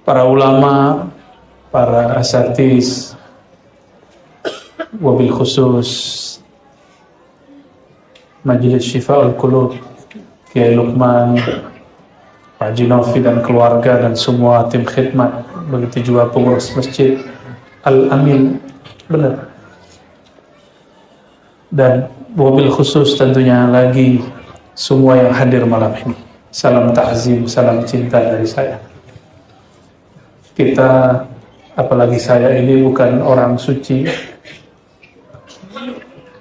para ulama, para asatiz, wabil khusus Majelis Syifa'ul Qulub, Kiai Luqman, Pak Jinovi dan keluarga dan semua tim khidmat, begitu juga pengurus masjid Al-Amin, benar. Dan wabil khusus tentunya lagi semua yang hadir malam ini. Salam ta'zim, salam cinta dari saya. Kita, apalagi saya ini bukan orang suci,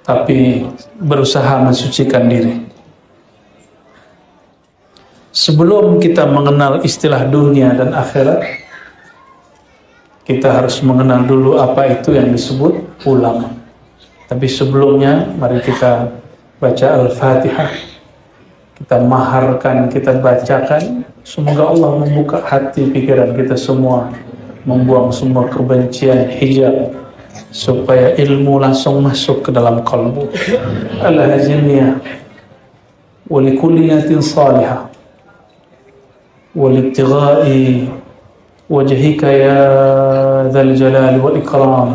tapi berusaha mensucikan diri. Sebelum kita mengenal istilah dunia dan akhirat, kita harus mengenal dulu apa itu yang disebut ulama. Tapi sebelumnya, mari kita baca Al-Fatihah. Kita maharkan, kita bacakan. Semoga Allah membuka hati pikiran kita semua, membuang semua kebencian, hijab, supaya ilmu langsung masuk ke dalam kalbu. Al-Haziniyah walikulli niyatin salihah walibtigha'i wajhika ya dzal jalali wal ikram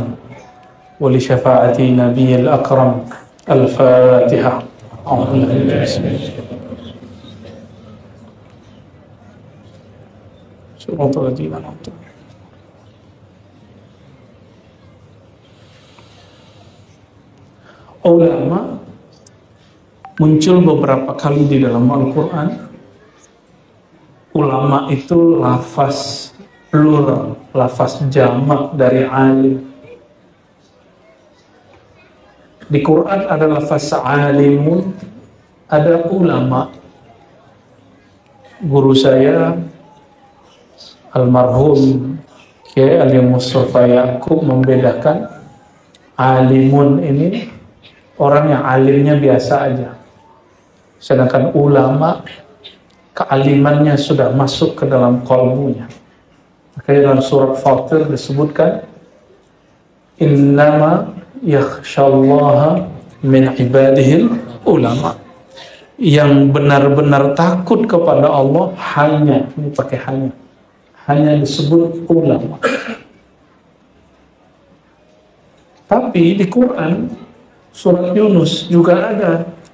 wali syafa'ati nabiyil akram. Al-Fatihah. Ulama muncul beberapa kali di dalam Al-Quran. Ulama itu lafaz plural, lafaz jamak dari alim. Di Quran ada lafaz alimun, ada ulama. Guru saya almarhum Kiai Ali Mustafa Yaqub membedakan alimun ini orang yang alimnya biasa aja, sedangkan ulama kealimannya sudah masuk ke dalam qalbunya. Makanya dalam surat Fatir disebutkan innama yakhshallaha min ibadihil ulama. Yang benar-benar takut kepada Allah hanya, ini pakai hanya disebut ulama. Tapi di Quran surat Yunus juga ada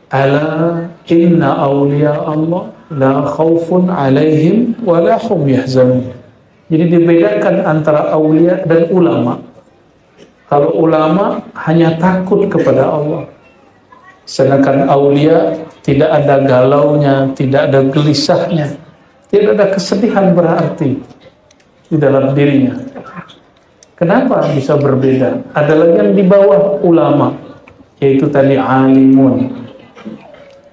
ala inna awliya Allah la khawfun alaihim wa la hum yahzanun. Jadi dibedakan antara awliya dan ulama. Kalau ulama hanya takut kepada Allah, sedangkan awliya tidak ada galaunya, tidak ada gelisahnya, tidak ada kesedihan berarti di dalam dirinya. Kenapa bisa berbeda? Ada lagi yang di bawah ulama, yaitu tadi alimun.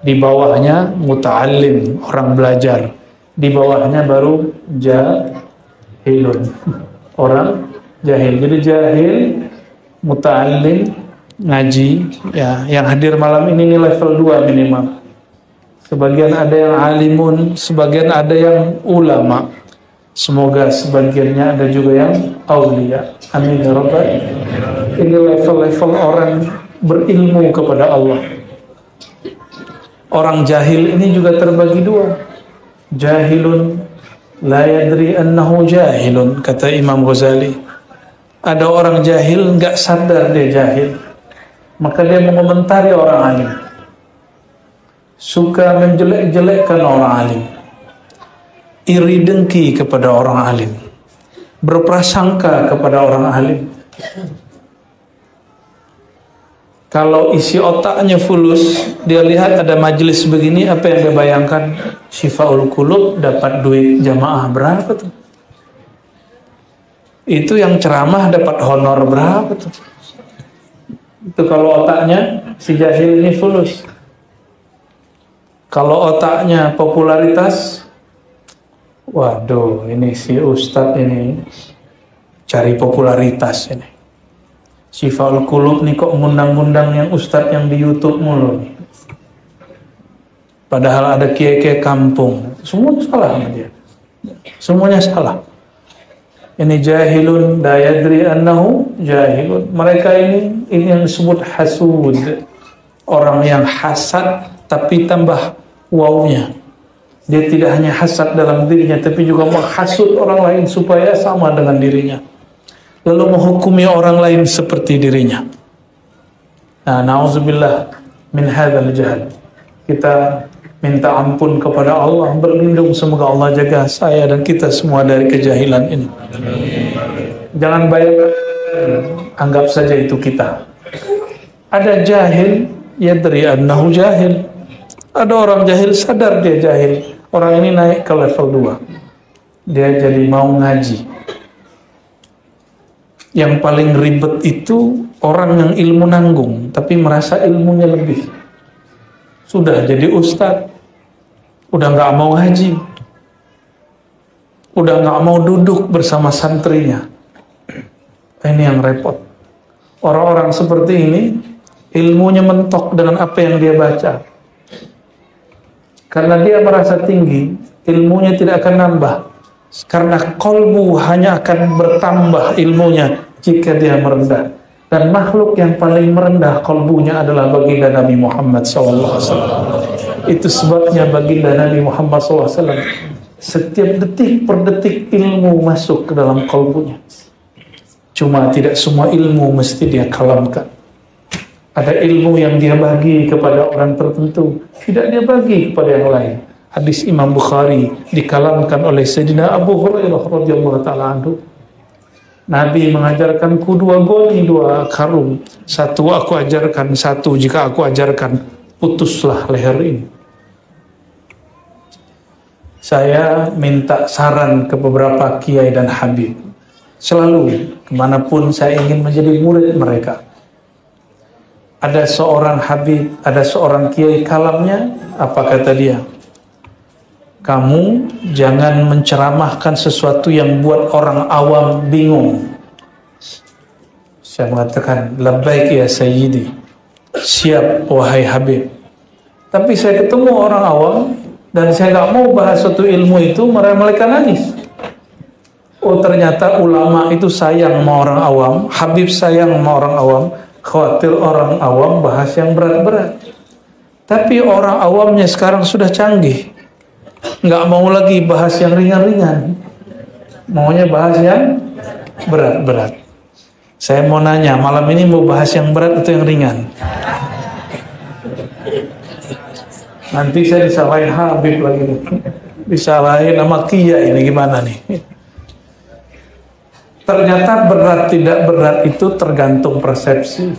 Di bawahnya muta'allim, orang belajar. Di bawahnya baru jahilun, orang jahil. Jadi jahil, muta'allim, ngaji, ya, yang hadir malam ini level 2 minimal. Sebagian ada yang alimun, sebagian ada yang ulama. Semoga sebagiannya ada juga yang aulia. Amin ya rabbal. Ini level-level orang berilmu kepada Allah. Orang jahil ini juga terbagi 2. Jahilun la yadri annahu jahilun, kata Imam Ghazali. Ada orang jahil enggak sadar dia jahil, maka dia mengomentari orang alim, suka menjelek-jelekkan orang alim, iri dengki kepada orang alim, berprasangka kepada orang alim. Kalau isi otaknya fulus, dia lihat ada majelis begini, apa yang dia bayangkan? Syifa'ul Qulub dapat duit jamaah berapa tuh? Itu yang ceramah dapat honor berapa tuh? Itu kalau otaknya si jahil ini fulus. Kalau otaknya popularitas, waduh, ini si ustadz ini cari popularitas ini. Syifa'ul Qulub nih kok ngundang-ngundang yang ustadz yang di YouTube mulu. Padahal ada kiai-kiai kampung. Semua salah sama dia. Semuanya salah. Ini jahilun la yadri annahu jahilun. Mereka ini yang disebut hasud. Orang yang hasad tapi tambah wawnya. Dia tidak hanya hasad dalam dirinya, tapi juga menghasut orang lain supaya sama dengan dirinya. Lalu menghukumi orang lain seperti dirinya. Nah, na'udzubillah min hadzal jahl. Kita minta ampun kepada Allah, berlindung semoga Allah jaga saya dan kita semua dari kejahilan ini. Jangan bayangkan, anggap saja itu kita. Ada jahil, yadri annahu jahil. Ada orang jahil, sadar dia jahil. Orang ini naik ke level 2. Dia jadi mau ngaji. Yang paling ribet itu orang yang ilmu nanggung, tapi merasa ilmunya lebih. Sudah jadi ustadz, udah gak mau ngaji, udah gak mau duduk bersama santrinya. Ini yang repot. Orang-orang seperti ini, ilmunya mentok dengan apa yang dia baca. Karena dia merasa tinggi, ilmunya tidak akan nambah. Karena kolbu hanya akan bertambah ilmunya jika dia merendah. Dan makhluk yang paling merendah kolbunya adalah baginda Nabi Muhammad SAW. Itu sebabnya baginda Nabi Muhammad SAW setiap detik per detik ilmu masuk ke dalam kolbunya. Cuma tidak semua ilmu mesti dia kalamkan. Ada ilmu yang dia bagi kepada orang tertentu, tidak dia bagi kepada yang lain. Hadis Imam Bukhari dikalamkan oleh Sayyidina Abu Hurairah radhiyallahu ta'ala anhu. Nabi mengajarkanku 2 goni, 2 karung. 1 aku ajarkan, 1 jika aku ajarkan, putuslah leher ini. Saya minta saran ke beberapa kiai dan habib. Selalu, kemanapun saya ingin menjadi murid mereka. Ada seorang habib, ada seorang kiai kalamnya, apa kata dia? Kamu jangan menceramahkan sesuatu yang buat orang awam bingung. Saya mengatakan, labbaik ya sayyidi, siap wahai habib. Tapi saya ketemu orang awam, dan saya gak mau bahas suatu ilmu itu, mereka nangis. Oh ternyata ulama itu sayang sama orang awam, habib sayang sama orang awam, khawatir orang awam bahas yang berat-berat. Tapi orang awamnya sekarang sudah canggih, nggak mau lagi bahas yang ringan-ringan, maunya bahas yang berat-berat. Saya mau nanya, malam ini mau bahas yang berat atau yang ringan? Nanti saya disalahin habib lagi, disalahin sama kiai, ini gimana nih? Ternyata berat tidak berat itu tergantung persepsi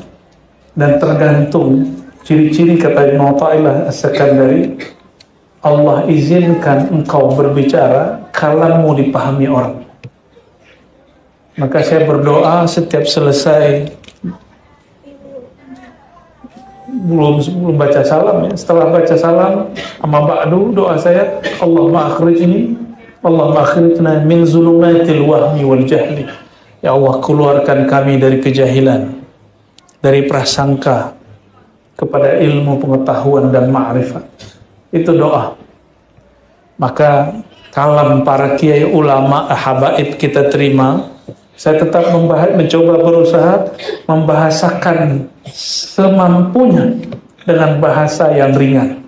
dan tergantung ciri-ciri, kata Ibnu Athaillah As-Sakandari. Allah izinkan engkau berbicara kalammu dipahami orang. Maka saya berdoa setiap selesai, belum baca salam ya, setelah baca salam amma ba'du, doa saya, Allahumma akhrijna min zulumatil wahmi wal jahli. Ya Allah, keluarkan kami dari kejahilan, dari prasangka kepada ilmu pengetahuan dan ma'rifat. Itu doa. Maka kalam para kiai ulama habaib kita terima. Saya tetap mencoba berusaha membahasakan semampunya dengan bahasa yang ringan.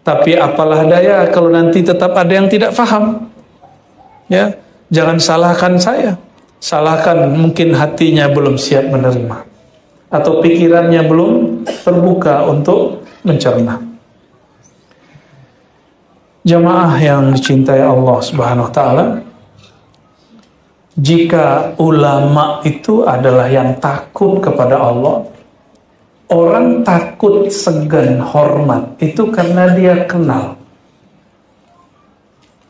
Tapi apalah daya kalau nanti tetap ada yang tidak paham. Ya, jangan salahkan saya. Salahkan mungkin hatinya belum siap menerima, atau pikirannya belum terbuka untuk mencerna. Jamaah yang dicintai Allah Subhanahu wa taala, jika ulama itu adalah yang takut kepada Allah, orang takut, segan, hormat itu karena dia kenal.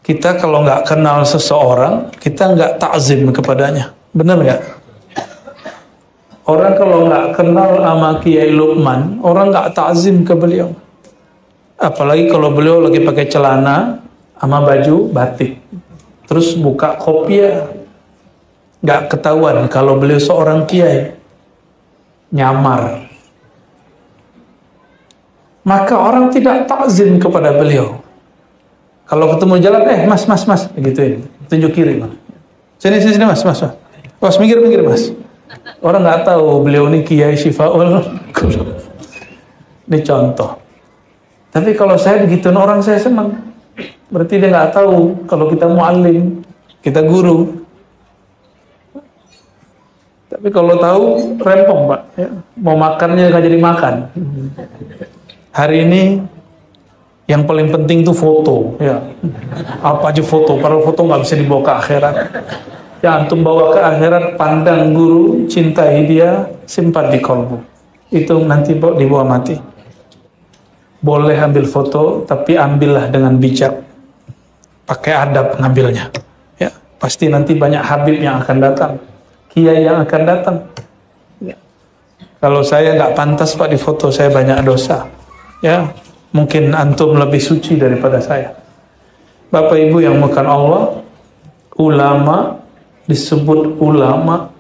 Kita kalau nggak kenal seseorang, kita nggak takzim kepadanya. Benar nggak? Orang kalau nggak kenal sama Kiai Luqman, orang nggak takzim ke beliau. Apalagi kalau beliau lagi pakai celana sama baju batik, terus buka kopiah, nggak ketahuan kalau beliau seorang kiai, nyamar. Maka orang tidak takzim kepada beliau. Kalau ketemu jalan, mas, gituin, tunjuk kiri, mas. Sini, mas. Mas, minggir, mas. Orang nggak tahu beliau ini Kiai Syifaul. Ini contoh. Tapi kalau saya begituin orang, saya senang. Berarti dia nggak tahu kalau kita muallim, kita guru. Tapi kalau tahu, rempong Pak. Ya. Mau makannya nggak jadi makan. Hari ini yang paling penting tuh foto. Ya. Apa aja foto, padahal foto nggak bisa dibawa ke akhirat. Ya antum bawa ke akhirat, pandang guru, cintai dia, simpan di kolbu. Itu nanti dibawa mati. Boleh ambil foto, tapi ambillah dengan bijak. Pakai adab ngambilnya. Ya, pasti nanti banyak habib yang akan datang, kiai yang akan datang. Ya. Kalau saya nggak pantas Pak di foto, saya banyak dosa. Ya, mungkin antum lebih suci daripada saya. Bapak Ibu yang makan Allah, ulama disebut ulama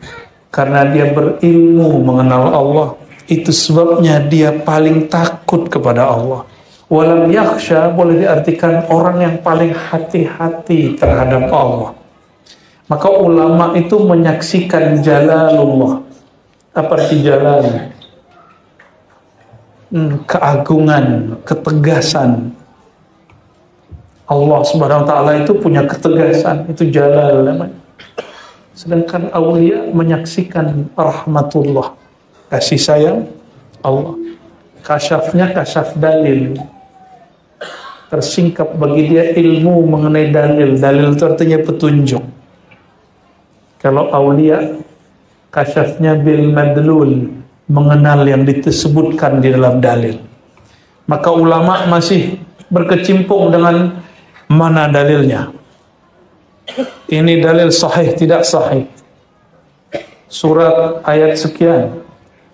karena dia berilmu mengenal Allah. Itu sebabnya dia paling takut kepada Allah. Walam yakhsha boleh diartikan orang yang paling hati-hati terhadap Allah. Maka ulama itu menyaksikan jalalullah. Apa arti jalal? Keagungan, ketegasan. Allah Subhanahu wa taala itu punya ketegasan, itu jalal namanya. Sedangkan aulia menyaksikan rahmatullah, kasih sayang Allah. Kasyafnya kasyaf dalil, tersingkap bagi dia ilmu mengenai dalil. Dalil itu artinya petunjuk. Kalau aulia, kasyafnya bil madlul, mengenal yang disebutkan di dalam dalil. Maka ulama masih berkecimpung dengan mana dalilnya. Ini dalil sahih, tidak sahih. Surat ayat sekian,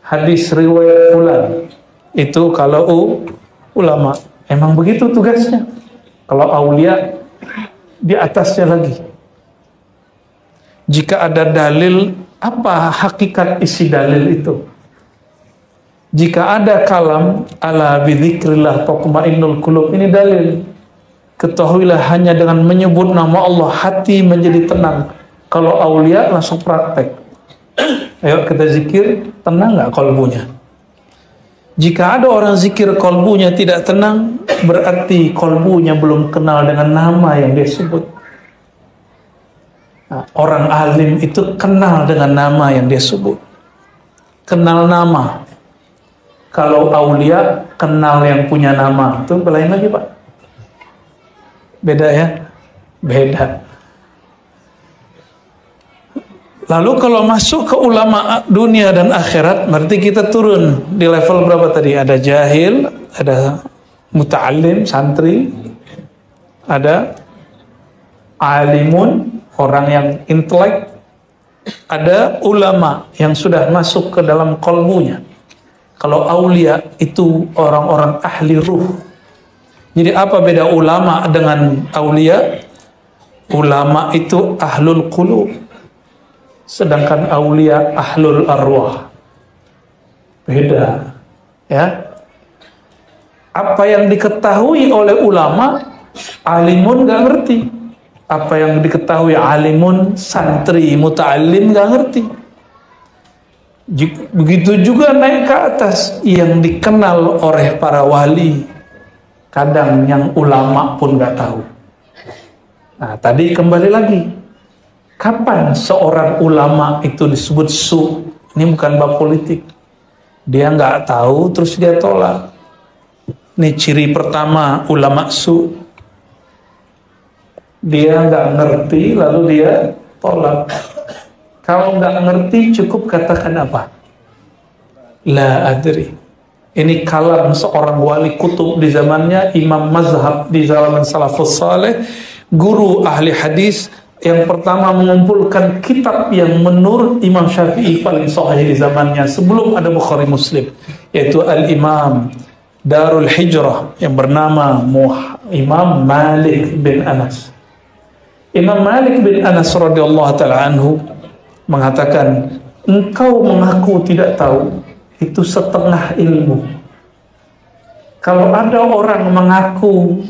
hadis riwayat fulan. Itu kalau ulama. Emang begitu tugasnya. Kalau aulia, di atasnya lagi. Jika ada dalil, apa hakikat isi dalil itu? Jika ada kalam, ala bidzikrillah tatma'innul qulub, ini dalil. Ketahuilah hanya dengan menyebut nama Allah hati menjadi tenang. Kalau aulia langsung praktek. Ayo kita zikir, tenang nggak kolbunya? Jika ada orang zikir kolbunya tidak tenang, berarti kolbunya belum kenal dengan nama yang dia sebut. Nah, orang alim itu kenal dengan nama yang dia sebut. Kenal nama. Kalau aulia kenal yang punya nama. Itu lain lagi Pak. Beda ya? Beda. Lalu kalau masuk ke ulama dunia dan akhirat, berarti kita turun di level berapa tadi? Ada jahil, ada muta'allim, santri, ada alimun, orang yang intelek, ada ulama yang sudah masuk ke dalam kolbunya. Kalau aulia itu orang-orang ahli ruh. Jadi apa beda ulama dengan aulia? Ulama itu ahlul qulub, sedangkan aulia ahlul arwah. Beda, ya. Apa yang diketahui oleh ulama, alimun gak ngerti. Apa yang diketahui alimun, santri, muta'alim gak ngerti. Begitu juga naik ke atas, yang dikenal oleh para wali, kadang yang ulama pun gak tahu. Nah, tadi kembali lagi. Kapan seorang ulama itu disebut su? Ini bukan bab politik. Dia nggak tahu, terus dia tolak. Ini ciri pertama ulama su. Dia nggak ngerti, lalu dia tolak. Kalau nggak ngerti, cukup katakan apa? La adri. Ini kalam seorang wali kutub di zamannya, imam mazhab di zaman salafus saleh, guru ahli hadis yang pertama mengumpulkan kitab yang menurut Imam Syafi'i paling sahih di zamannya sebelum ada Bukhari Muslim, yaitu Al-Imam Darul Hijrah yang bernama Imam Malik bin Anas. Imam Malik bin Anas radhiyallahu ta'ala anhu mengatakan, engkau mengaku tidak tahu, itu setengah ilmu. Kalau ada orang mengaku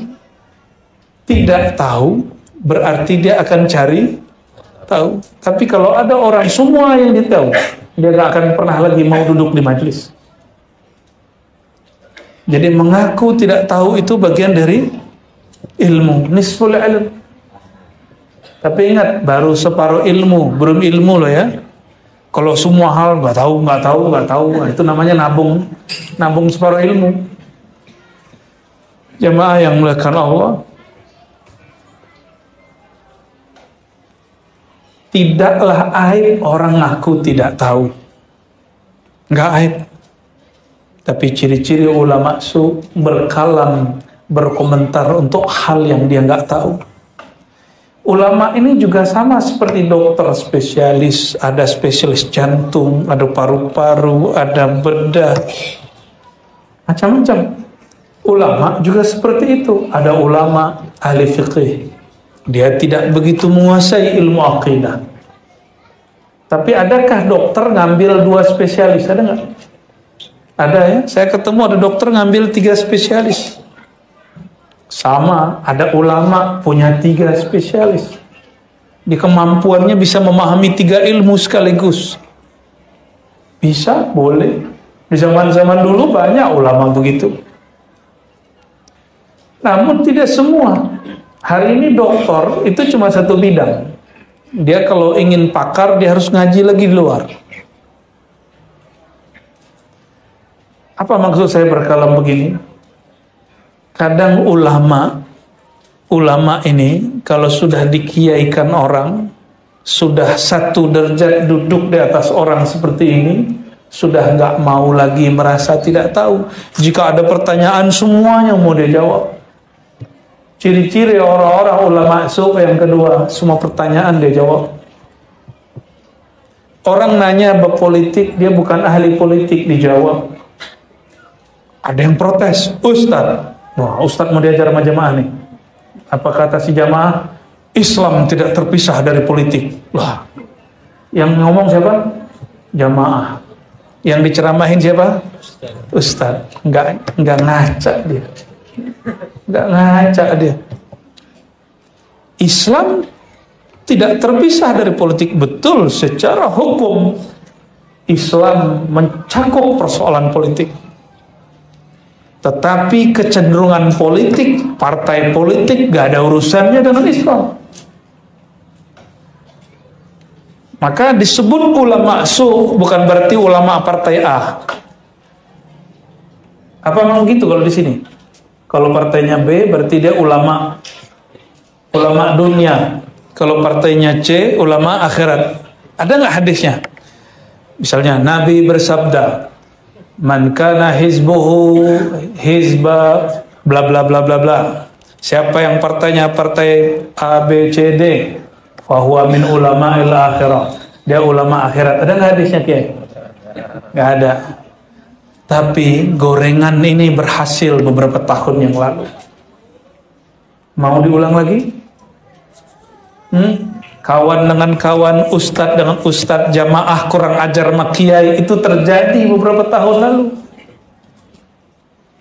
tidak tahu, berarti dia akan cari tahu. Tapi kalau ada orang semua yang dia tahu, dia gak akan pernah lagi mau duduk di majelis. Jadi mengaku tidak tahu itu bagian dari ilmu, nisful ilm. Tapi ingat, baru separuh ilmu, belum ilmu loh ya. Kalau semua hal nggak tahu, nah, itu namanya nabung separuh ilmu. Jamaah yang melakukan Allah, tidaklah aib orang ngaku tidak tahu, nggak aib. Tapi ciri-ciri ulama su berkalam, berkomentar untuk hal yang dia nggak tahu. Ulama ini juga sama seperti dokter spesialis, ada spesialis jantung, ada paru-paru, ada bedah, macam-macam. Ulama juga seperti itu. Ada ulama ahli fiqih, dia tidak begitu menguasai ilmu aqidah. Tapi adakah dokter ngambil 2 spesialis? Ada nggak? Ada ya. Saya ketemu ada dokter ngambil 3 spesialis. Sama, ada ulama punya 3 spesialis. Di kemampuannya bisa memahami 3 ilmu sekaligus. Bisa, boleh. Di zaman-zaman dulu banyak ulama begitu. Namun tidak semua. Hari ini dokter itu cuma 1 bidang. Dia kalau ingin pakar, dia harus ngaji lagi di luar. Apa maksud saya berkalam begini? Kadang ulama ini kalau sudah dikiaikan orang, sudah 1 derajat duduk di atas orang seperti ini, sudah nggak mau lagi merasa tidak tahu. Jika ada pertanyaan, semuanya mau dia jawab. Ciri-ciri orang-orang ulama yang kedua, semua pertanyaan dia jawab. Orang nanya bab politik, dia bukan ahli politik, dijawab. Ada yang protes, Ustaz. Wah, Ustaz mau diajar sama jamaah nih. Apa kata si jamaah? Islam tidak terpisah dari politik. Wah, yang ngomong siapa? Jamaah. Yang diceramahin siapa? Ustaz. Enggak ngaca dia. Enggak ngaca dia. Islam tidak terpisah dari politik. Betul, secara hukum Islam mencakup persoalan politik. Tetapi kecenderungan politik, partai politik gak ada urusannya dengan Islam. Maka disebut ulama su bukan berarti ulama partai A. Apa mau gitu kalau di sini? Kalau partainya B berarti dia ulama dunia. Kalau partainya C ulama akhirat. Ada nggak hadisnya? Misalnya Nabi bersabda, man kana hizbuhu hizba bla bla bla bla bla. Siapa yang partainya partai A B C D, fahuwa min ulama'il akhirah. Dia ulama akhirat. Ada nggak hadisnya Kiai? Nggak ada. Tapi gorengan ini berhasil beberapa tahun yang lalu. Mau diulang lagi? Kawan dengan kawan, ustadz dengan ustadz, jamaah kurang ajar makiai, itu terjadi beberapa tahun lalu.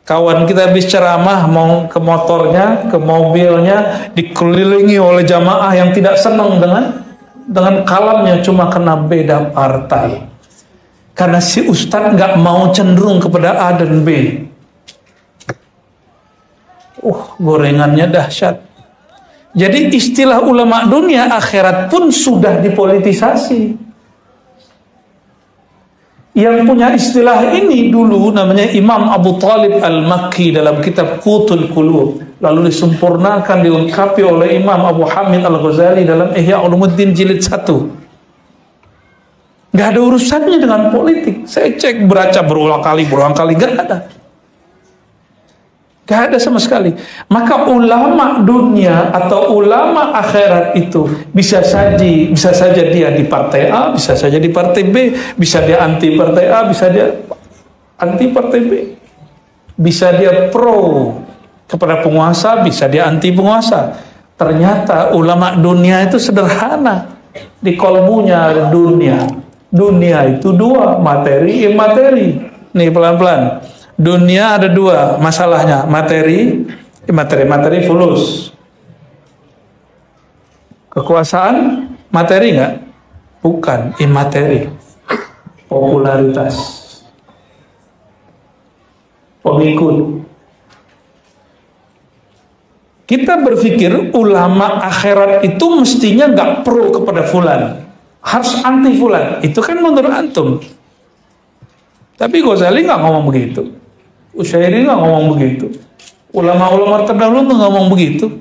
Kawan kita habis ceramah, mau ke motornya, ke mobilnya, dikelilingi oleh jamaah yang tidak senang dengan kalamnya, cuma karena beda partai. Karena si ustadz nggak mau cenderung kepada A dan B. Gorengannya dahsyat. Jadi istilah ulama dunia akhirat pun sudah dipolitisasi. Yang punya istilah ini dulu namanya Imam Abu Talib Al-Makki dalam kitab Qutul Qulub. Lalu disempurnakan, dilengkapi oleh Imam Abu Hamid Al-Ghazali dalam Ihya Ulumuddin Jilid 1. Gak ada urusannya dengan politik. Saya cek, baca berulang kali, gak ada. Gak ada sama sekali. Maka ulama dunia atau ulama akhirat itu bisa saja dia di partai A, bisa saja di partai B, bisa dia anti partai A, bisa dia anti partai B, bisa dia pro kepada penguasa, bisa dia anti penguasa. Ternyata ulama dunia itu sederhana. Di kolbunya dunia itu 2, materi, imateri. Nih pelan-pelan. Dunia ada 2 masalahnya, materi fulus. Kekuasaan materi nggak? Bukan, imateri. Popularitas, pengikut. Kita berpikir ulama akhirat itu mestinya nggak pro kepada fulan, harus anti fulan. Itu kan menurut antum. Tapi Ghazali nggak ngomong begitu, Utsyairi nggak ngomong begitu, ulama-ulama terdahulu nggak ngomong begitu.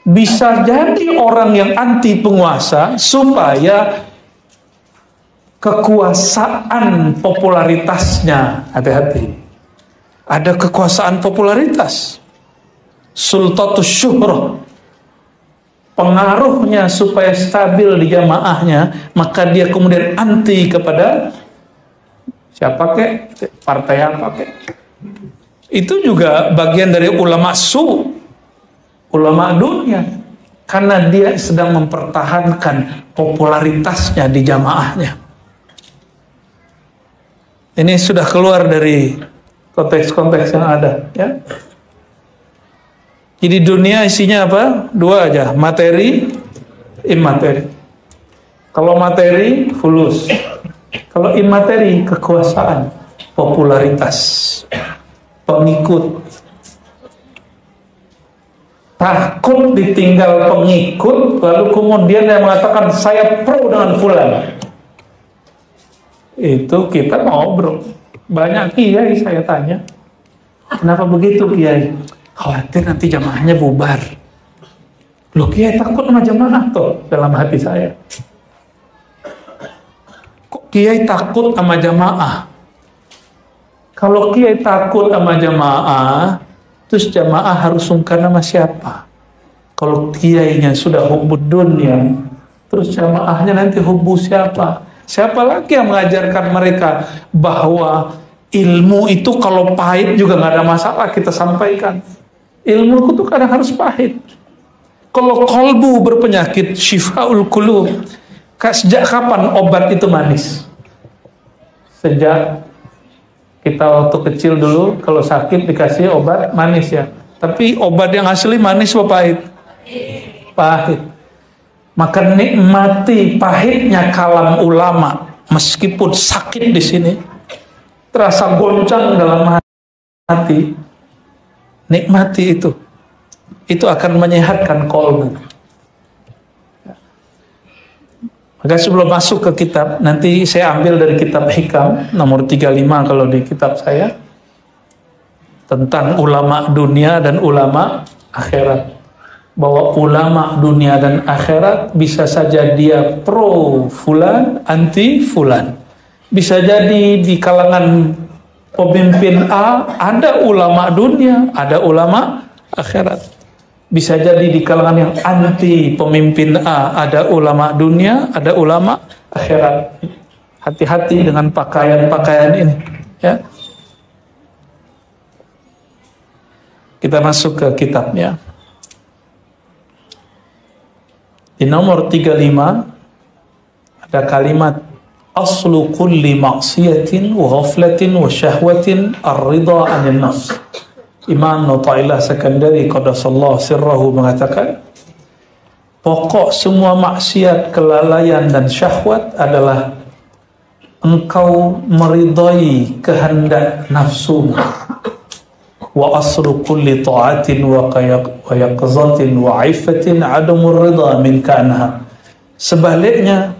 Bisa jadi orang yang anti penguasa supaya kekuasaan popularitasnya, hati-hati. Ada kekuasaan popularitas, sultatus syuhrah, pengaruhnya supaya stabil di jamaahnya, maka dia kemudian anti kepada siapa kek, partai apa kek. Itu juga bagian dari ulama ulama dunia, karena dia sedang mempertahankan popularitasnya di jamaahnya. Ini sudah keluar dari konteks-konteks yang ada, ya. Jadi dunia isinya apa? Dua aja, materi, imateri. Kalau materi, fulus. Kalau imateri, kekuasaan, popularitas, pengikut. Takut ditinggal pengikut, lalu kemudian dia mengatakan saya pro dengan fulan. Itu kita ngobrol. Banyak kiai saya tanya, kenapa begitu kiai? Khawatir nanti jamaahnya bubar. Loh, kiai takut sama jamaah toh dalam hati saya. Kok kiai takut sama jamaah? Kalau kiai takut sama jamaah, terus jamaah harus sungkan sama siapa? Kalau kiainya sudah hubbud dunya, terus jamaahnya nanti hubbu siapa? Siapa lagi yang mengajarkan mereka bahwa ilmu itu kalau pahit juga nggak ada masalah kita sampaikan. Ilmu itu kadang harus pahit. Kalau kolbu berpenyakit, syifaul qulub. Sejak kapan obat itu manis? Sejak kita waktu kecil dulu kalau sakit dikasih obat manis ya. Tapi obat yang asli manis apa pahit? Pahit. Maka nikmati pahitnya kalam ulama, meskipun sakit di sini, terasa goncang dalam hati, nikmati itu. Itu akan menyehatkan kolbu. Maka sebelum masuk ke kitab, nanti saya ambil dari kitab Hikam nomor 35 kalau di kitab saya, tentang ulama dunia dan ulama akhirat. Bahwa ulama dunia dan akhirat bisa saja dia pro fulan, anti fulan. Bisa jadi di kalangan pemimpin A ada ulama dunia, ada ulama akhirat. Bisa jadi di kalangan yang anti pemimpin A ada ulama dunia, ada ulama akhirat. Hati-hati dengan pakaian-pakaian ini, ya. Kita masuk ke kitabnya. Di nomor 35 ada kalimat aslu kulli maksiatin wa ghaflatin wa syahwatin ar-ridha 'anil nafs. Imam Nutailah Sakandari qaddasallahu sirrahu mengatakan, pokok semua maksiat, kelalaian dan syahwat adalah engkau meridai kehendak nafsu. Wa asru kulli ta'atin wa yaqzatin wa 'iffatin 'adamur ridha min kanha. Sebaliknya,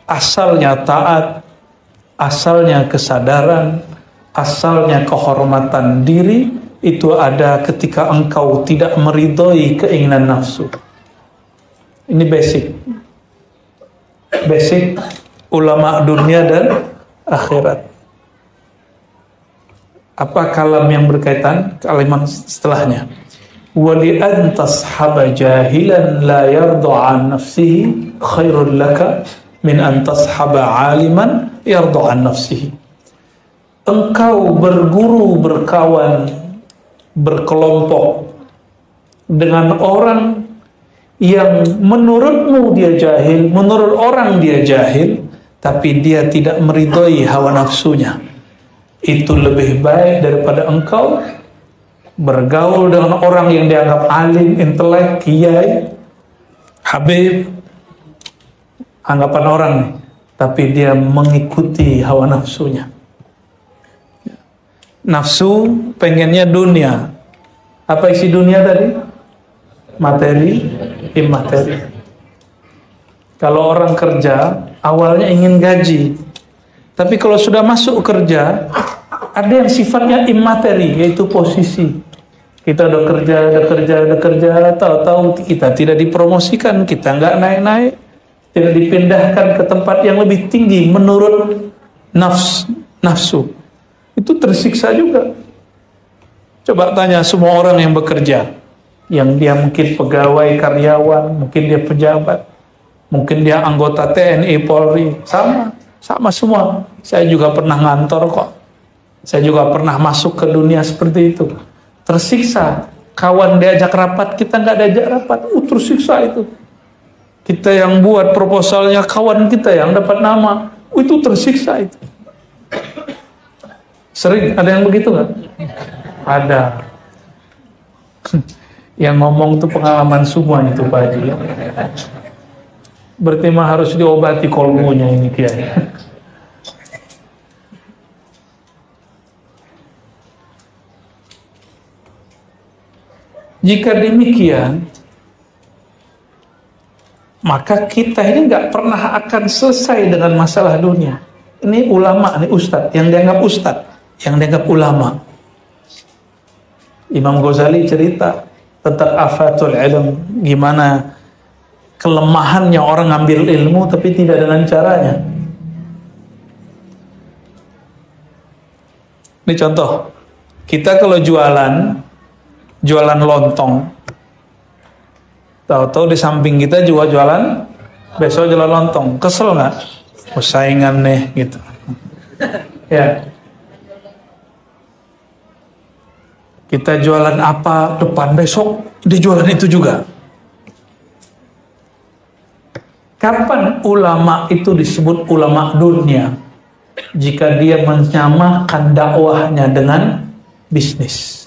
asalnya taat, asalnya kesadaran, asalnya kehormatan diri itu ada ketika engkau tidak meridhai keinginan nafsu. Ini basic ulama dunia dan akhirat. Apa kalam yang berkaitan? Kalimat setelahnya. Wali an tashaba jahilan la yarda an nafsihi khairul laka min an tashaba aliman yarda an nafsihi. Engkau berguru, berkawan, berkelompok dengan orang yang menurutmu dia jahil, menurut orang dia jahil, tapi dia tidak meridhai hawa nafsunya. Itu lebih baik daripada engkau bergaul dengan orang yang dianggap alim, intelek, kiai, habib, anggapan orang nih, tapi dia mengikuti hawa nafsunya. Nafsu pengennya dunia, Apa isi dunia tadi? Materi, imateri. Kalau orang kerja, awalnya ingin gaji. Tapi kalau sudah masuk kerja, ada yang sifatnya imateri, yaitu posisi. Kita udah kerja, tahu-tahu kita tidak dipromosikan, kita nggak naik-naik, tidak dipindahkan ke tempat yang lebih tinggi menurut nafsu. Itu tersiksa juga. Coba tanya semua orang yang bekerja, yang dia mungkin pegawai, karyawan, mungkin dia pejabat, mungkin dia anggota TNI, Polri, sama semua. Saya juga pernah ngantor kok. Saya juga pernah masuk ke dunia seperti itu. Tersiksa. Kawan diajak rapat, kita nggak diajak rapat. Tersiksa itu. Kita yang buat proposalnya, kawan kita yang dapat nama. Itu tersiksa itu. Sering ada yang begitu nggak? Ada. Yang ngomong itu pengalaman semua itu Pak Haji. Berarti mah harus diobati kolbunya ini Kiai. Jika demikian, maka kita ini nggak pernah akan selesai dengan masalah dunia. Ini ulama, ini ustadz, yang dianggap ustadz, yang dianggap ulama. Imam Ghazali cerita tentang afatul ilm, gimana kelemahannya orang ngambil ilmu tapi tidak dengan caranya. Ini contoh, kita kalau jualan lontong, tahu-tahu di samping kita juga jualan, besok jualan lontong, kesel nggak? Saingan nih gitu. Ya. Kita jualan apa depan, besok dia jualan itu juga. Kapan ulama itu disebut ulama dunia? Jika dia menyamakan dakwahnya dengan bisnis.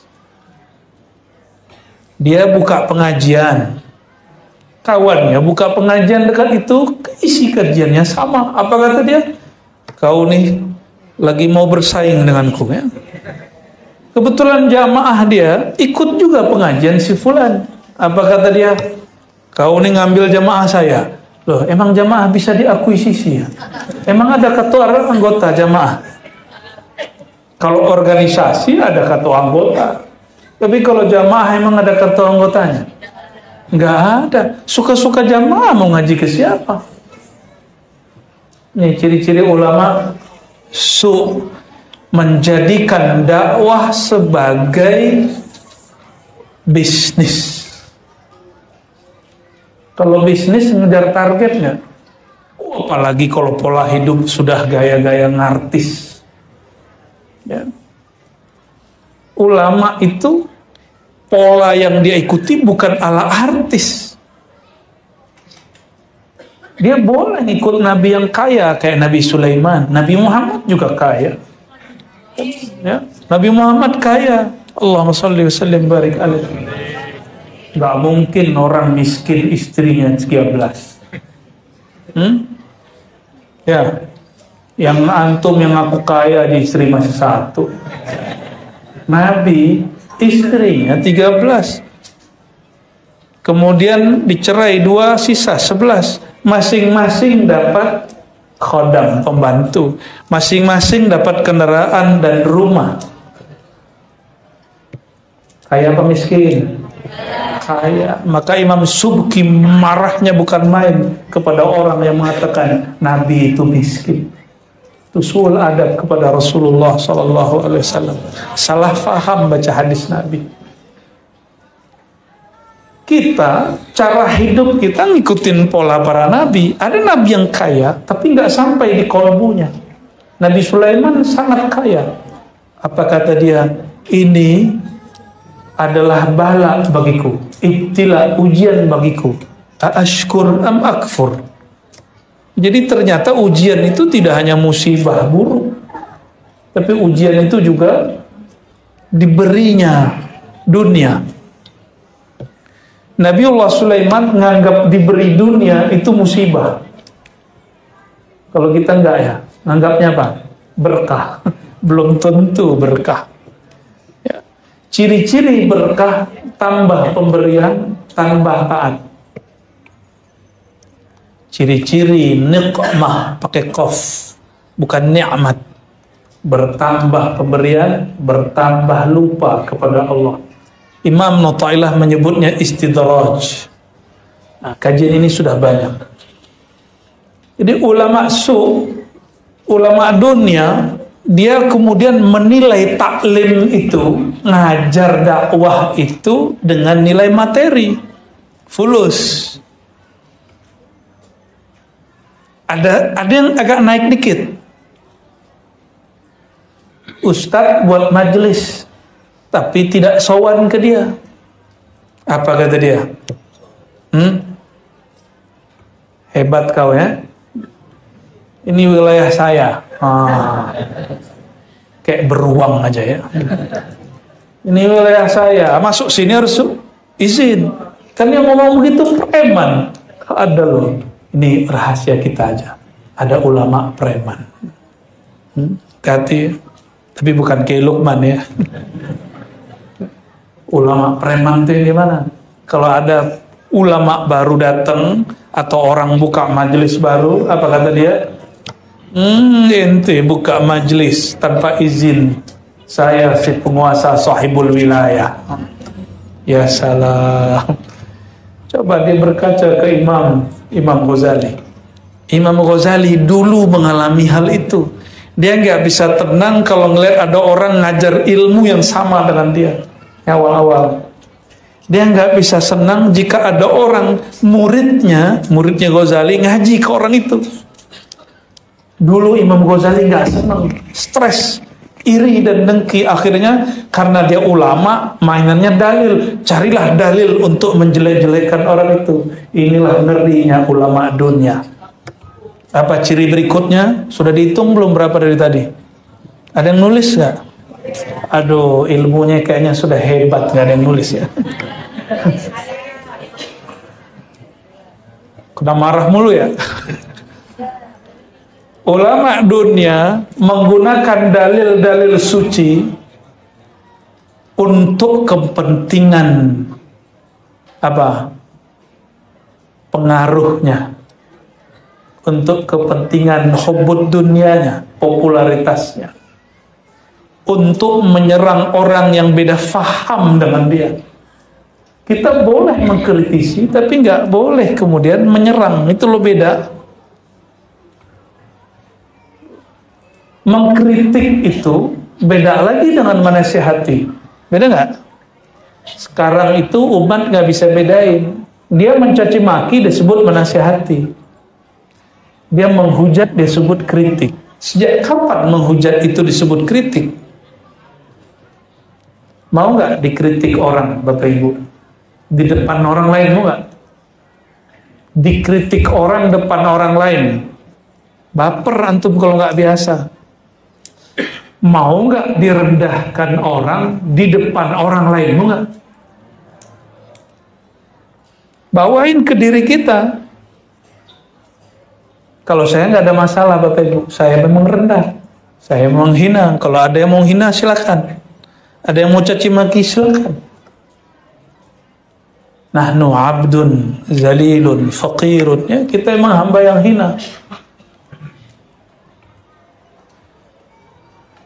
Dia buka pengajian, kawannya buka pengajian dekat itu, isi kajiannya sama. Apa kata dia? Kau nih lagi mau bersaing denganku ya. Kebetulan jamaah dia ikut juga pengajian si fulan. Apa kata dia? Kau nih ngambil jamaah saya. Loh, emang jamaah bisa diakuisisi ya? Emang ada ketua anggota jamaah? Kalau organisasi ada ketua anggota. Tapi kalau jamaah emang ada ketua anggotanya? Nggak ada. Suka-suka jamaah mau ngaji ke siapa? Ini ciri-ciri ulama menjadikan dakwah sebagai bisnis. Kalau bisnis ngejar targetnya, apalagi kalau pola hidup sudah gaya-gaya ngartis. Ya. Ulama itu pola yang dia ikuti bukan ala artis. Dia boleh ikut nabi yang kaya kayak Nabi Sulaiman. Nabi Muhammad juga kaya. Ya, Nabi Muhammad kaya. Allahumma shalli wa sallim barik alaihi. Gak mungkin orang miskin istrinya 13. Ya, yang antum yang aku kaya di istri masih 1. Nabi istrinya 13. Kemudian dicerai 2, sisa 11. Masing-masing dapat khodam, pembantu. Masing-masing dapat kendaraan dan rumah. Kaya apa miskin? Kaya. Maka Imam Subki marahnya bukan main kepada orang yang mengatakan Nabi itu miskin. Itu suul adab kepada Rasulullah SAW. Salah faham baca hadis Nabi. Kita, cara hidup kita ngikutin pola para nabi. Ada nabi yang kaya, tapi nggak sampai di kolbunya. Nabi Sulaiman sangat kaya. Apa kata dia? Ini adalah bala bagiku, ibtila, ujian bagiku. Ashkur am akfur. Jadi ternyata ujian itu tidak hanya musibah buruk, tapi ujian itu juga diberinya dunia. Nabiullah Sulaiman menganggap diberi dunia itu musibah. Kalau kita enggak ya, menganggapnya apa? Berkah. Belum tentu berkah. Ya. Ciri-ciri berkah, tambah pemberian, tambah taat. Ciri-ciri niqmah pakai qaf, bukan nikmat. Bertambah pemberian, bertambah lupa kepada Allah. Imam Nu'tailah menyebutnya istidraj. Nah, kajian ini sudah banyak. Jadi ulama ulama dunia, dia kemudian menilai taklim itu, ngajar dakwah itu dengan nilai materi, fulus. Ada yang agak naik dikit. Ustadz buat majelis, tapi tidak sowan ke dia. Apa kata dia? Hebat kau ya. Ini wilayah saya. Kayak beruang aja ya. Ini wilayah saya. Masuk sini harus izin. Kan yang ngomong begitu preman. Ada loh. Ini rahasia kita aja. Ada ulama preman. Hati. Tapi bukan kayak Lukman ya. Ulama preman itu gimana? Kalau ada ulama baru datang atau orang buka majelis baru, apa kata dia? Ente buka majelis tanpa izin. Saya si penguasa sahibul wilayah. Ya salam. Coba dia berkaca ke Imam Ghazali. Imam Ghazali dulu mengalami hal itu. Dia nggak bisa tenang kalau ngeliat ada orang ngajar ilmu yang sama dengan dia awal-awal. Dia nggak bisa senang jika ada orang muridnya Ghazali ngaji ke orang itu. Dulu Imam Ghazali nggak senang, stres, iri dan dengki. Akhirnya karena dia ulama, mainannya dalil. Carilah dalil untuk menjelek-jelekan orang itu. Inilah ngerinya ulama dunia. Apa ciri berikutnya? Sudah dihitung belum berapa dari tadi? Ada yang nulis nggak? Aduh, ilmunya kayaknya sudah hebat, nggak ada yang nulis ya. Kena marah mulu ya. Ulama dunia menggunakan dalil-dalil suci untuk kepentingan apa? Pengaruhnya. Untuk kepentingan hubbud dunianya, popularitasnya. Untuk menyerang orang yang beda faham dengan dia. Kita boleh mengkritisi, tapi nggak boleh kemudian menyerang. Itu lo beda. Mengkritik itu beda lagi dengan menasihati. Beda nggak? Sekarang itu umat nggak bisa bedain. Dia mencaci maki disebut menasihati. Dia menghujat disebut kritik. Sejak kapan menghujat itu disebut kritik? Mau nggak dikritik orang, Bapak Ibu? Di depan orang lain mau nggak? Dikritik orang depan orang lain. Baper antum kalau nggak biasa. Mau nggak direndahkan orang di depan orang lain? Mau nggak? Bawain ke diri kita. Kalau saya nggak ada masalah Bapak Ibu, saya memang rendah, saya memang hina. Kalau ada yang mau hina silakan, ada yang mau caci maki silakan. Nahnu abdun zalilun faqirun, ya kita memang hamba yang hina.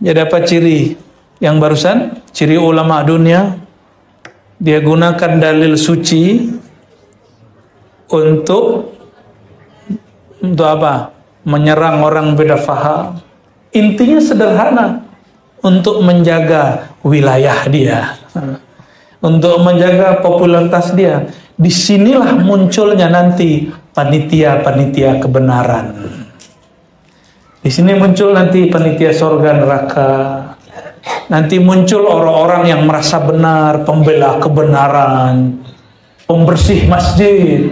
Jadi apa ciri yang barusan? Ciri ulama dunia, dia gunakan dalil suci untuk apa? Menyerang orang beda faham. Intinya sederhana, untuk menjaga wilayah dia, untuk menjaga popularitas dia. Disinilah munculnya nanti panitia-panitia kebenaran. Di sini muncul nanti panitia surga neraka. Nanti muncul orang-orang yang merasa benar, pembela kebenaran, pembersih masjid.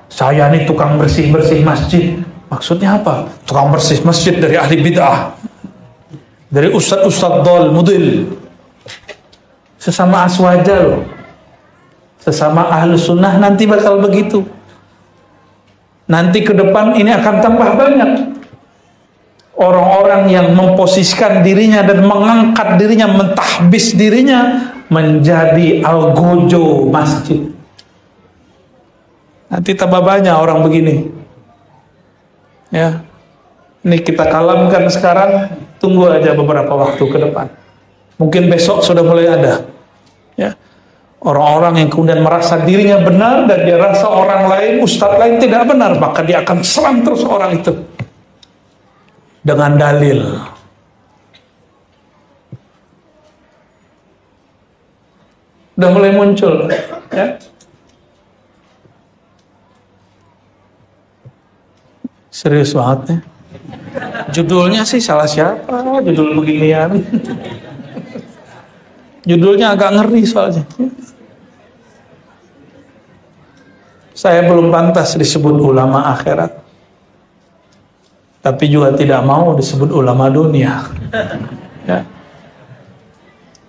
Saya nih tukang bersih-bersih masjid. Maksudnya apa? Tukang bersih masjid dari ahli bid'ah, dari ustadz-ustadz dol, mudil. Sesama aswaja loh, sesama ahlu sunnah nanti bakal begitu. Nanti ke depan ini akan tambah banyak Orang-orang yang memposisikan dirinya dan mengangkat dirinya, mentahbis dirinya menjadi algojo masjid. Nanti tambah banyak orang begini. Ya. Ini kita kalamkan sekarang, tunggu aja beberapa waktu ke depan. Mungkin besok sudah mulai ada. Ya. Orang-orang yang kemudian merasa dirinya benar dan dia rasa orang lain, ustadz lain tidak benar, maka dia akan serang terus orang itu dengan dalil. Udah mulai muncul, ya. Serius banget ya. Judulnya sih salah siapa, judul beginian. Judulnya agak ngeri soalnya. Saya belum pantas disebut ulama akhirat, tapi juga tidak mau disebut ulama dunia. Ya.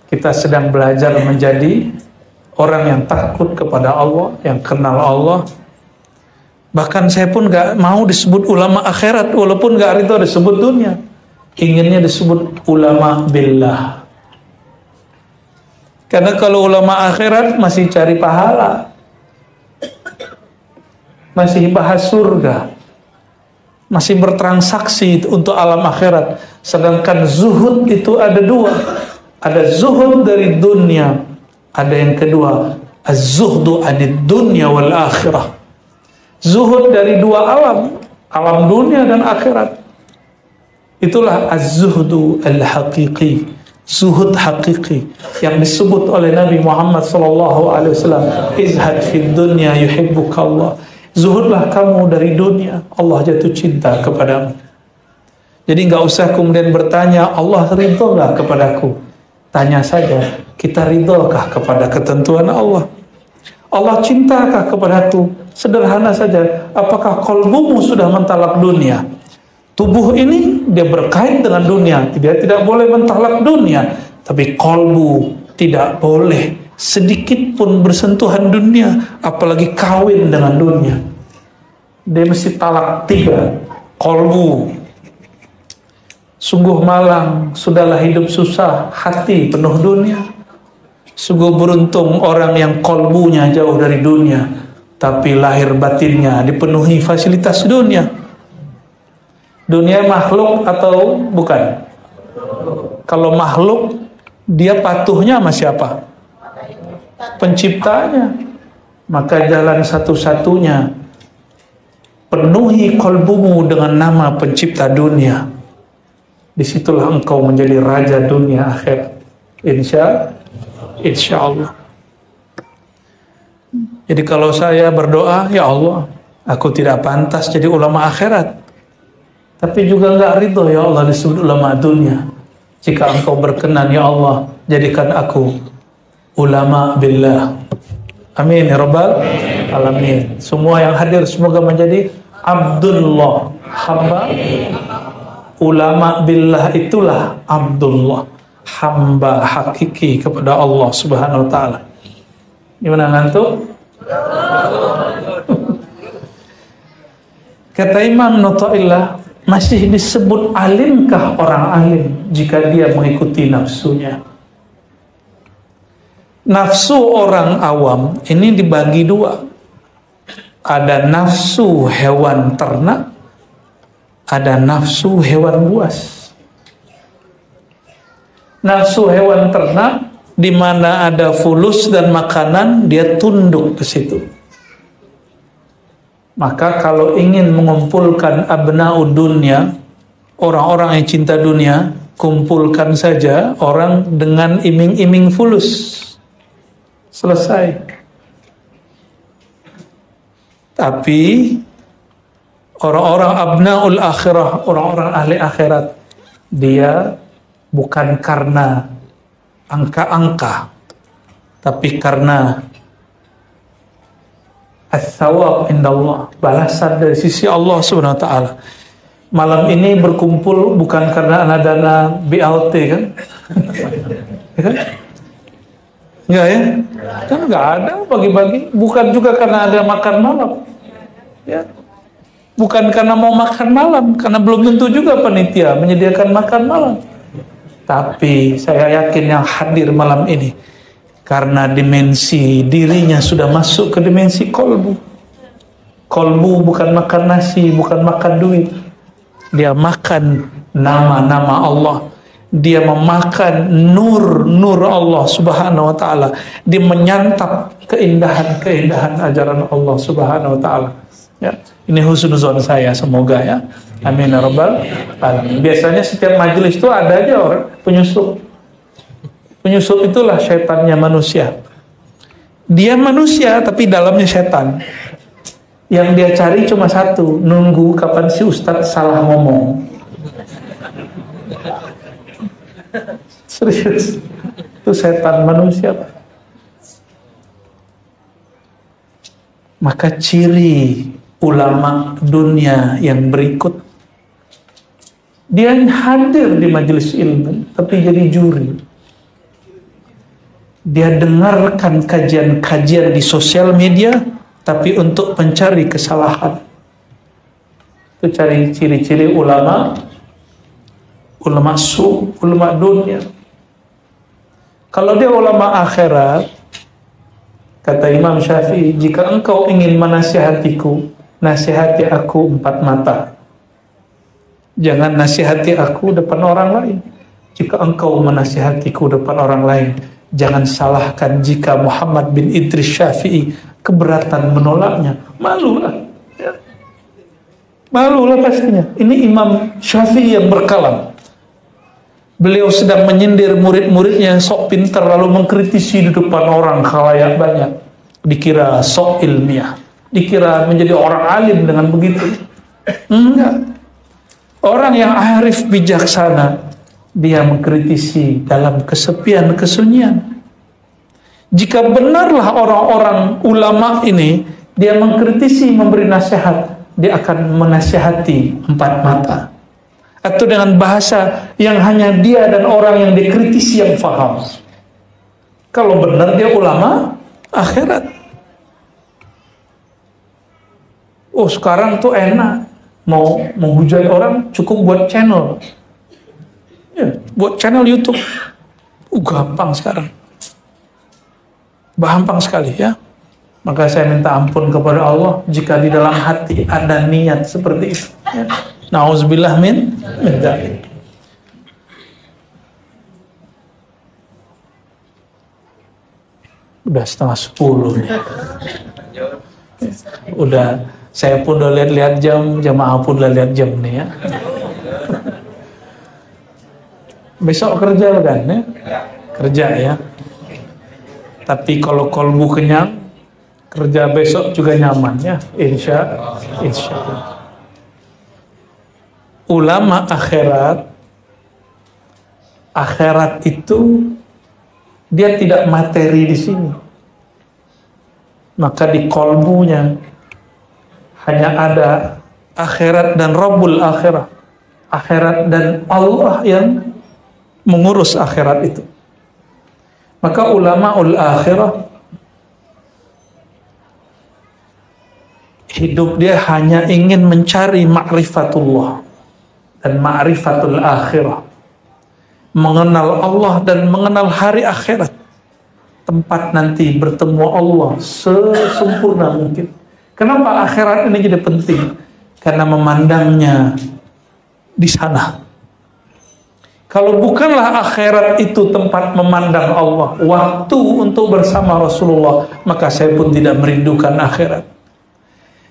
Kita sedang belajar menjadi orang yang takut kepada Allah, yang kenal Allah. Bahkan saya pun gak mau disebut ulama akhirat, walaupun gak ridho disebut dunia. Inginnya disebut ulama billah. Karena kalau ulama akhirat masih cari pahala, masih bahas surga, masih bertransaksi untuk alam akhirat. Sedangkan zuhud itu ada dua. Ada zuhud dari dunia, ada yang kedua az-zuhdu anid dunya wal akhirah. Zuhud dari dua alam, alam dunia dan akhirat. Itulah az-zuhdu al-haqiqi, zuhud hakiki yang disebut oleh Nabi Muhammad SAW. Izhad fid dunya yuhibbuka Allah. Zuhudlah kamu dari dunia, Allah jatuh cinta kepadamu. Jadi nggak usah kemudian bertanya, Allah ridho nggak kepadaku? Tanya saja, kita ridhokah kepada ketentuan Allah? Allah cintakah kepadaku? Sederhana saja, apakah kolbumu sudah mentalak dunia? Tubuh ini dia berkait dengan dunia, dia tidak boleh mentalak dunia, tapi kolbu tidak boleh sedikit pun bersentuhan dunia, apalagi kawin dengan dunia. Dia mesti talak 3. Kolbu. Sungguh malang, sudahlah hidup susah, hati penuh dunia. Sungguh beruntung orang yang kolbunya jauh dari dunia, tapi lahir batinnya dipenuhi fasilitas dunia. Dunia makhluk atau bukan? Kalau makhluk, dia patuhnya sama siapa? Penciptanya. Maka jalan satu-satunya, penuhi kolbumu dengan nama pencipta dunia. Disitulah engkau menjadi raja dunia akhirat. Insya Allah. Jadi kalau saya berdoa, ya Allah, aku tidak pantas jadi ulama akhirat, tapi juga enggak ridho ya Allah disebut ulama dunia. Jika engkau berkenan ya Allah, jadikan aku ulama billah. Amin ya rabbal alamin. Semua yang hadir semoga menjadi Abdullah, hamba. Ulama billah itulah Abdullah, hamba hakiki kepada Allah Subhanahu wa taala. Gimana ngantuk? Kata Imam Nu'taillah, masih disebut alimkah orang alim jika dia mengikuti nafsunya? Nafsu orang awam ini dibagi 2. Ada nafsu hewan ternak, ada nafsu hewan buas. Nafsu hewan ternak, di mana ada fulus dan makanan, dia tunduk ke situ. Maka kalau ingin mengumpulkan abna'ud dunya, orang-orang yang cinta dunia, kumpulkan saja orang dengan iming-iming fulus. Selesai. Tapi orang-orang abna'ul akhirah, orang-orang ahli akhirat, dia bukan karena angka-angka, tapi karena as-sawab indallah, balasan dari sisi Allah Subhanahu wa taala. Malam ini berkumpul bukan karena ada dana BLT kan? Ya kan? Enggak ya? Kan enggak ada bagi-bagi, bukan juga karena ada makan malam. Ya. Bukan karena mau makan malam, karena belum tentu juga panitia menyediakan makan malam. Tapi saya yakin yang hadir malam ini karena dimensi dirinya sudah masuk ke dimensi kolbu. Kolbu bukan makan nasi, bukan makan duit. Dia makan nama-nama Allah. Dia memakan nur Allah subhanahu wa ta'ala. Dia menyantap keindahan-keindahan ajaran Allah subhanahu wa ta'ala. Ya, ini husnuzon saya, semoga ya. Amin ya rabbal alamin. Biasanya setiap majelis itu ada aja orang penyusup. Penyusup itulah syaitannya manusia. Dia manusia tapi dalamnya setan. Yang dia cari cuma satu, nunggu kapan si ustadz salah ngomong. Serius, itu setan manusia. Maka ciri ulama dunia yang berikut, dia hadir di majelis ilmu tapi jadi juri. Dia dengarkan kajian-kajian di sosial media tapi untuk mencari kesalahan. Itu cari ciri-ciri ulama ulama dunia. Kalau dia ulama akhirat, kata Imam Syafi'i, jika engkau ingin menasihatiku, nasihati aku 4 mata. Jangan nasihati aku depan orang lain. Jika engkau menasihatiku depan orang lain, jangan salahkan jika Muhammad bin Idris Syafi'i keberatan menolaknya. Malulah. Ya. Malulah pastinya. Ini Imam Syafi'i yang berkalam. Beliau sedang menyindir murid-muridnya yang sok pintar lalu mengkritisi di depan orang khalayak banyak. Dikira sok ilmiah. Dikira menjadi orang alim dengan begitu. Enggak. Orang yang arif bijaksana, dia mengkritisi dalam kesepian, kesunyian. Jika benarlah orang-orang ulama ini, dia mengkritisi, memberi nasihat, dia akan menasihati 4 mata. Atau dengan bahasa yang hanya dia dan orang yang dikritisi yang faham. Kalau benar dia ulama akhirat. Oh, sekarang tuh enak. Mau menghujat orang cukup buat channel. Ya, buat channel YouTube. Gampang sekarang. Gampang sekali ya. Maka saya minta ampun kepada Allah jika di dalam hati ada niat seperti itu. Ya. Nauzubillah min dzalik. Udah 9:30 nih. Udah, saya pun udah lihat-lihat jam, jamaah pun udah lihat jam nih ya. Besok kerja kan ya? Kerja ya. Tapi kalau kolbu kenyang, kerja besok juga nyaman ya. Insya Allah. Ulama akhirat itu dia tidak materi di sini. Maka di kolbunya hanya ada akhirat dan Rabbul akhirah. Akhirat dan Allah yang mengurus akhirat itu. Maka ulamaul akhirah hidup dia hanya ingin mencari ma'rifatullah dan ma'rifatul akhirah, mengenal Allah dan mengenal hari akhirat, tempat nanti bertemu Allah sesempurna mungkin. Kenapa akhirat ini jadi penting? Karena memandangnya di sana. Kalau bukanlah akhirat itu tempat memandang Allah, waktu untuk bersama Rasulullah, maka saya pun tidak merindukan akhirat.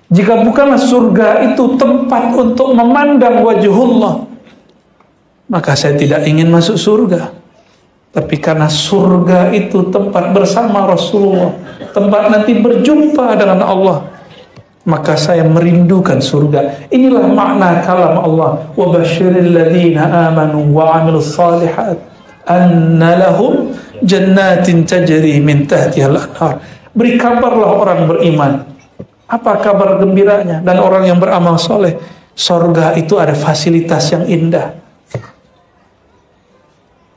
Jika bukanlah surga itu tempat untuk memandang wajhullah, maka saya tidak ingin masuk surga. Tapi karena surga itu tempat bersama Rasulullah, tempat nanti berjumpa dengan Allah, maka saya merindukan surga. Inilah makna kalam Allah, wa basyiril ladzina amanu wa 'amilus shalihat anna lahum jannatin tajri min tahtiha al-anhar. Beri kabarlah orang beriman. Apa kabar gembiranya? Dan orang yang beramal soleh, surga itu ada fasilitas yang indah.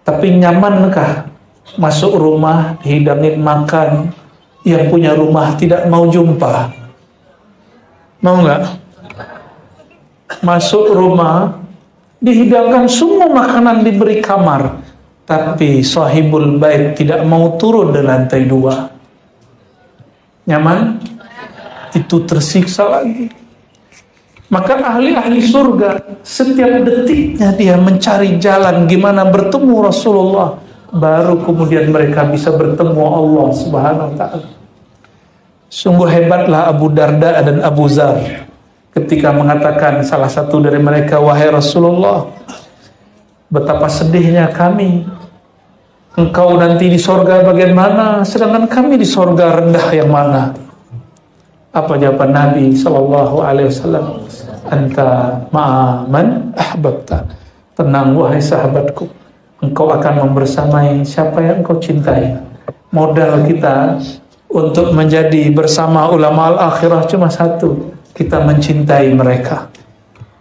Tapi nyamankah masuk rumah dihidangin makan, yang punya rumah tidak mau jumpa? Mau nggak? masuk rumah, dihidangkan semua makanan, diberi kamar, tapi sahibul bait tidak mau turun dari lantai 2. Nyaman? Itu tersiksa lagi. Maka ahli-ahli surga setiap detiknya dia mencari jalan gimana bertemu Rasulullah, baru kemudian mereka bisa bertemu Allah Subhanahu wa ta'ala. Sungguh hebatlah Abu Darda dan Abu Zar ketika mengatakan salah satu dari mereka, wahai Rasulullah, betapa sedihnya kami, engkau nanti di sorga bagian mana, sedangkan kami di sorga rendah yang mana? Apa jawaban Nabi Sallallahu Alaihi Wasallam? Anta ma'aman ahbabta. Tenang wahai sahabatku, engkau akan membersamai siapa yang engkau cintai. Modal kita untuk menjadi bersama ulama al-akhirah cuma satu, kita mencintai mereka.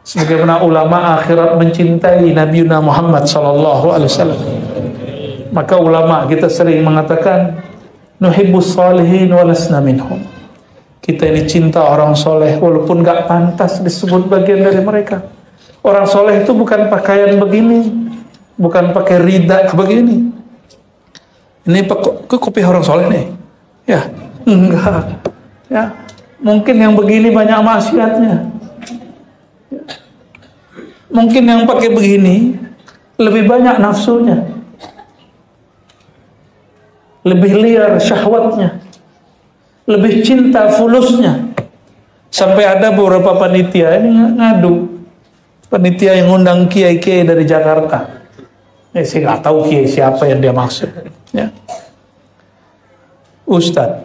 Sebagaimana ulama akhirat mencintai Nabi Muhammad Sallallahu Alaihi Wasallam. Maka ulama kita sering mengatakan, nuhibbus salihin walasna minhum. Kita ini cinta orang soleh walaupun gak pantas disebut bagian dari mereka. Orang soleh itu bukan pakaian begini, bukan pakai rida begini. Ini kopi orang soleh nih. Ya, enggak. Ya, mungkin yang begini banyak maksiatnya. Ya. Mungkin yang pakai begini lebih banyak nafsunya, lebih liar syahwatnya, lebih cinta fulusnya. Sampai ada beberapa panitia ini ngadu, panitia yang undang kiai-kiai dari Jakarta. Saya nggak tahu kiai siapa yang dia maksud. Ya. Ustadz,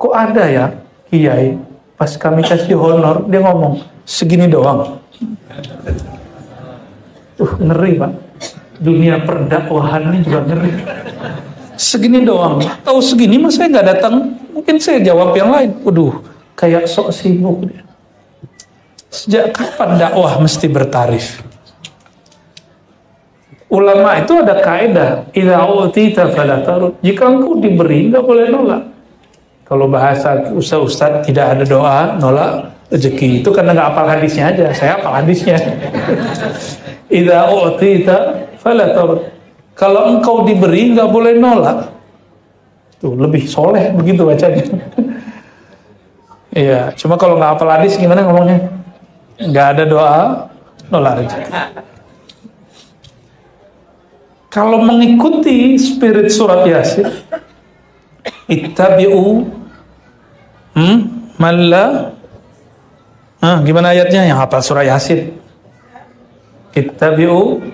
kok ada ya kiai pas kami kasih honor dia ngomong segini doang. Ngeri Pak. Dunia perdakwahan ini juga ngeri. Segini doang. Tahu segini mas saya nggak datang. Mungkin saya jawab yang lain. Waduh, kayak sok sibuk dia. Sejak kapan dakwah mesti bertarif? Ulama itu ada kaidah, idza utita fala tarud. Jika engkau diberi, enggak boleh nolak. Kalau bahasa ustaz tidak ada doa nolak rezeki, itu karena enggak hafal hadisnya aja. Saya hafal hadisnya. Idza utita fala tarud. Kalau engkau diberi, enggak boleh nolak. Tuh, lebih soleh begitu bacanya. Iya, cuma kalau enggak hafal hadis gimana ngomongnya? Enggak ada doa nolak rezeki. Kalau mengikuti spirit surat Yasin, ittabi'u malla, gimana ayatnya yang hafal surah Yasin? Ittabi'u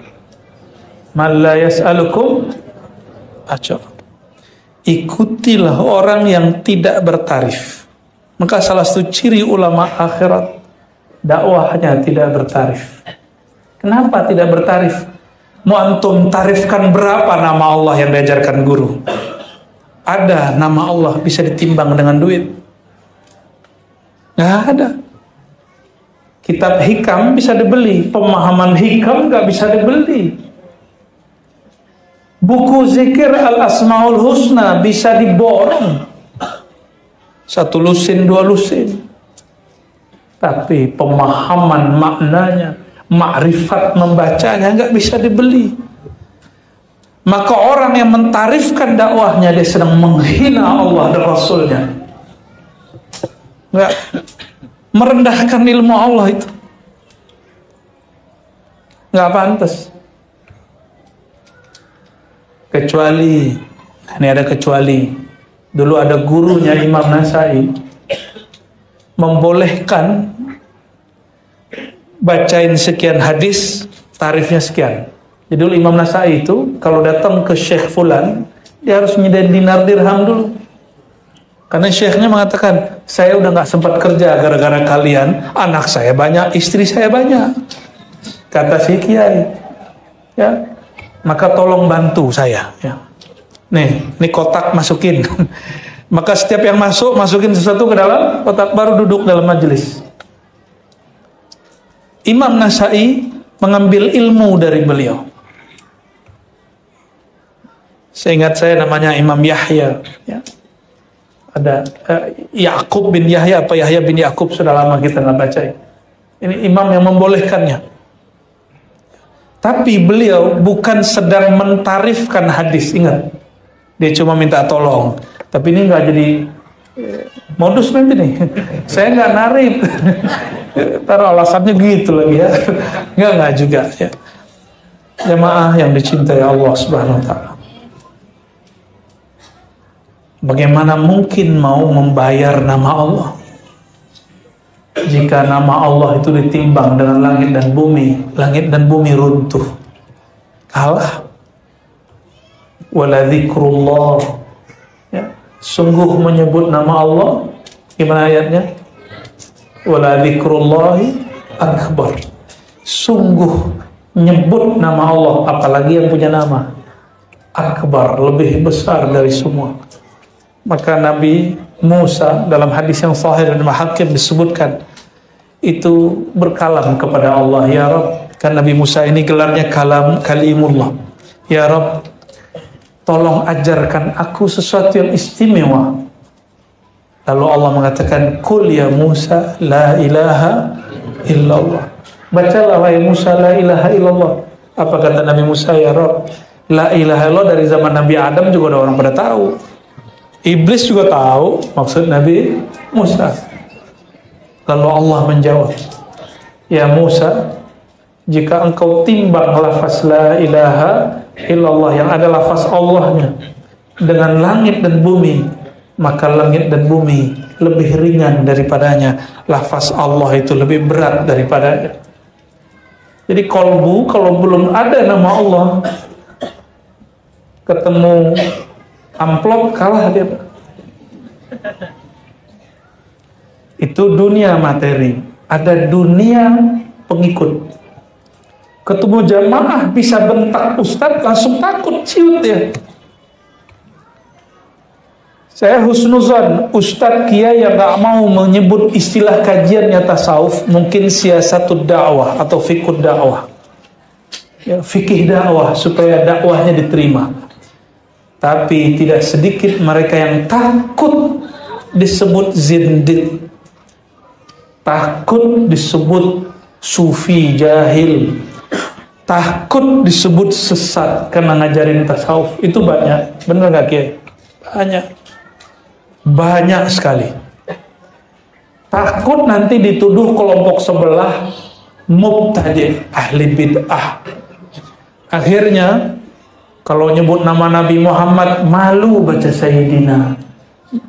malla yas'alukum ajra. Ikutilah orang yang tidak bertarif. Maka salah satu ciri ulama akhirat, dakwahnya tidak bertarif. Kenapa tidak bertarif? Mau antum tarifkan berapa nama Allah yang diajarkan guru? Ada nama Allah bisa ditimbang dengan duit? Nggak ada. Kitab hikam bisa dibeli, pemahaman hikam nggak bisa dibeli. Buku zikir al-asmaul husna bisa diborong, 1 lusin 2 lusin. Tapi pemahaman maknanya, makrifat membacanya nggak bisa dibeli. Maka orang yang mentarifkan dakwahnya dia sedang menghina Allah dan Rasulnya, nggak merendahkan ilmu Allah itu, nggak pantas. Kecuali, ini ada kecuali. Dulu ada gurunya Imam Nasai membolehkan bacain sekian hadis, tarifnya sekian. Jadi dulu Imam Nasai itu kalau datang ke Syekh Fulan, dia harus nyediain dinar dirham dulu. Karena syekhnya mengatakan, saya udah gak sempat kerja gara-gara kalian, anak saya banyak, istri saya banyak. Kata si kiai, ya, maka tolong bantu saya. Ya. Nih kotak masukin. Maka setiap yang masuk, masukin sesuatu ke dalam kotak, baru duduk dalam majelis. Imam Nasai mengambil ilmu dari beliau. Seingat saya namanya Imam Yahya. Ya. Ada Ya'qub bin Yahya, apa Yahya bin Ya'qub, sudah lama kita nggak baca. Ini imam yang membolehkannya. Tapi beliau bukan sedang mentarifkan hadis, ingat. Dia cuma minta tolong. Tapi ini nggak jadi modus nanti nih. Saya nggak narif. Taruh alasannya gitu lagi ya. Nggak juga ya. Jamaah yang dicintai Allah Subhanahu wa Ta'ala. Bagaimana mungkin mau membayar nama Allah jika nama Allah itu ditimbang dengan langit dan bumi runtuh, kalah. Wala dzikrullah, ya. Sungguh menyebut nama Allah, gimana ayatnya? Wala dzikrullahi akbar. Sungguh nyebut nama Allah, apalagi yang punya nama akbar, lebih besar dari semua. Maka Nabi Musa dalam hadis yang sahih dan Hakim disebutkan itu berkalam kepada Allah, ya Rabb. Kan Nabi Musa ini gelarnya kalimullah. Ya Rabb, tolong ajarkan aku sesuatu yang istimewa. Lalu Allah mengatakan, Qul ya Musa la ilaha illallah. Bacalah wahai Musa la ilaha illallah. Apa kata Nabi Musa? Ya Rabb, la ilaha illallah dari zaman Nabi Adam juga ada orang pada tahu. Iblis juga tahu maksud Nabi Musa. Lalu Allah menjawab, ya Musa, jika engkau timbang lafaz la ilaha illallah yang ada lafaz Allahnya dengan langit dan bumi, maka langit dan bumi lebih ringan daripadanya. Lafaz Allah itu lebih berat daripadanya. Jadi kolbu kalau belum ada nama Allah, ketemu amplop kalah dia. Itu dunia materi. Ada dunia pengikut. Ketemu jamaah bisa bentak ustadz, langsung takut, ciut ya. Saya husnuzan, ustadz kiai yang gak mau menyebut istilah kajiannya tasawuf, mungkin siasatud dakwah atau fiqhud dakwah, ya, fikih dakwah, supaya dakwahnya diterima. Tapi tidak sedikit mereka yang takut disebut zindiq, takut disebut sufi jahil, takut disebut sesat karena ngajarin tasawuf. Itu banyak, bener gak Kiai? Banyak sekali. Takut nanti dituduh kelompok sebelah mubtadi', ahli bid'ah. Akhirnya kalau nyebut nama Nabi Muhammad malu baca Sayyidina,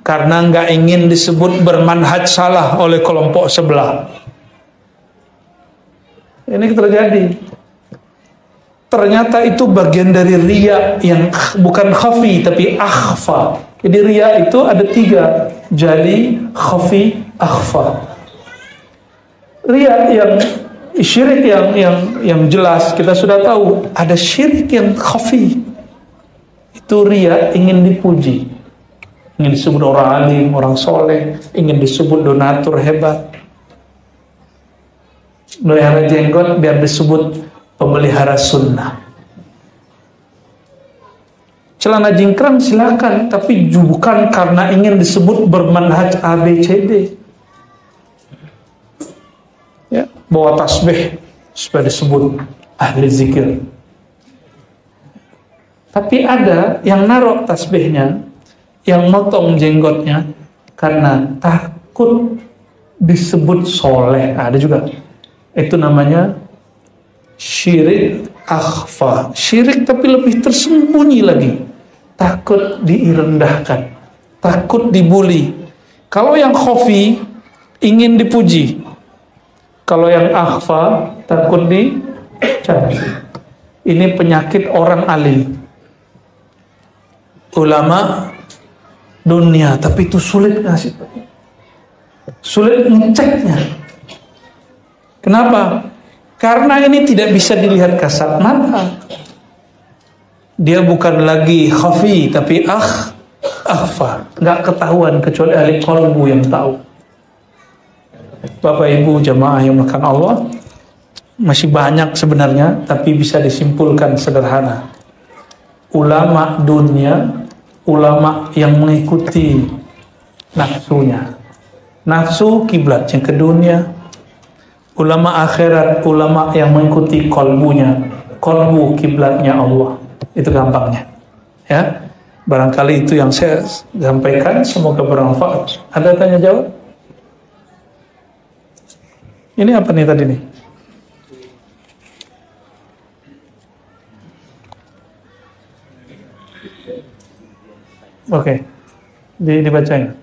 karena nggak ingin disebut bermanhaj salah oleh kelompok sebelah. Ini terjadi. Ternyata itu bagian dari riya yang bukan khafi tapi akhfa. Jadi riya itu ada 3, jali, khafi, akhfa. Riya yang syirik yang jelas kita sudah tahu, ada syirik yang khafi. Itu riya, ingin dipuji, ingin disebut orang alim, orang soleh, ingin disebut donatur hebat, melihara jenggot biar disebut pemelihara sunnah. Celana jingkrang silakan, tapi bukan karena ingin disebut bermanhaj ABCD. Ya, bawa tasbih supaya disebut ahli zikir. Tapi ada yang naruh tasbihnya, yang motong jenggotnya karena takut disebut soleh. Ada juga. Itu namanya syirik akhfa. Syirik tapi lebih tersembunyi lagi. Takut direndahkan, takut dibully. Kalau yang khafi ingin dipuji, kalau yang akhfa takut dicaci. Ini penyakit orang alim, ulama dunia, tapi itu sulit ngasih, sulit ngeceknya. Kenapa? Karena ini tidak bisa dilihat kasat mata. Dia bukan lagi khafi tapi akhfa, nggak ketahuan kecuali ahli qalbu yang tahu. Bapak Ibu jamaah yang melakukan Allah, masih banyak sebenarnya, tapi bisa disimpulkan sederhana. Ulama dunia, ulama yang mengikuti nafsunya, nafsu kiblatnya ke dunia. Ulama akhirat, ulama yang mengikuti kolbunya. Kolbu kiblatnya Allah. Itu gampangnya. Ya, barangkali itu yang saya sampaikan. Semoga bermanfaat. Ada tanya jawab? Ini apa nih tadi nih? Oke, dibacain.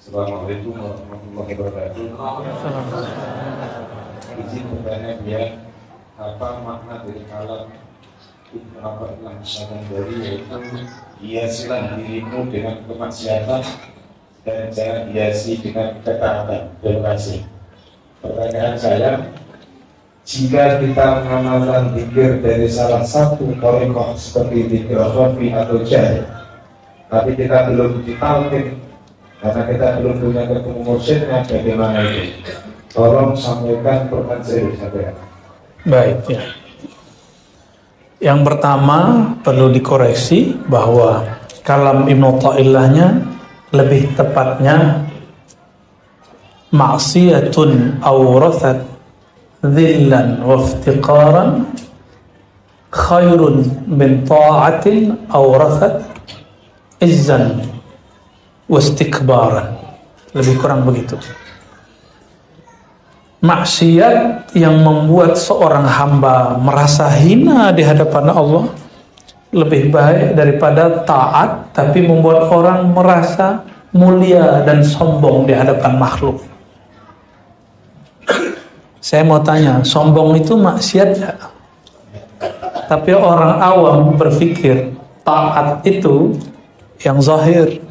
Assalamualaikum warahmatullahi wabarakatuh. Izin bertanya dia, apa makna dari kalam apa yang dari yaitu hiasilah dirimu dengan kemaksiatan dan jangan hiasi dengan ketaatan. Terima kasih. Pertanyaan saya, jika kita mengamalkan zikir dari salah satu thariqah seperti zikir khafi atau jahil, tapi kita belum ditalqin karena kita belum punya ketemu mursyidnya, bagaimana itu? Tolong sampaikan pertanyaan saya. Baik ya. Yang pertama perlu dikoreksi bahwa kalam Ibnu Athaillahnya lebih tepatnya maksiyatun awrathat dhillan wa iftiqaran khairun min ta'atin awrathat izzan wastikbaran. Lebih kurang begitu. Maksiat yang membuat seorang hamba merasa hina di hadapan Allah lebih baik daripada taat tapi membuat orang merasa mulia dan sombong di hadapan makhluk. Saya mau tanya, sombong itu maksiat ya? Tapi orang awam berpikir taat itu yang zahir,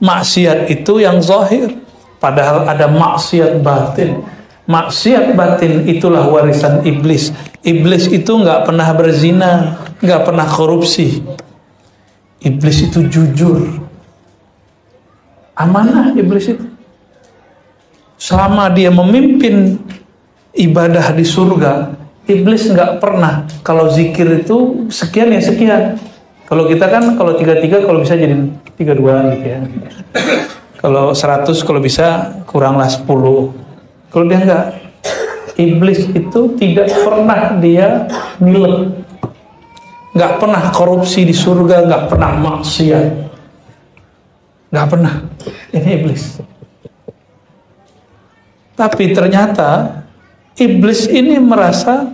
maksiat itu yang zahir, padahal ada maksiat batin. Maksiat batin itulah warisan iblis. Iblis itu nggak pernah berzina, nggak pernah korupsi. Iblis itu jujur, amanah iblis itu. Selama dia memimpin ibadah di surga, iblis nggak pernah kalau zikir itu sekian ya sekian. Kalau kita kan kalau 33 kalau bisa jadi 32 gitu ya. Kalau 100 kalau bisa kuranglah 10. Kalau dia enggak, iblis itu tidak pernah dia nilai, nggak pernah korupsi di surga, nggak pernah maksiat, nggak pernah. Ini iblis. Tapi ternyata iblis ini merasa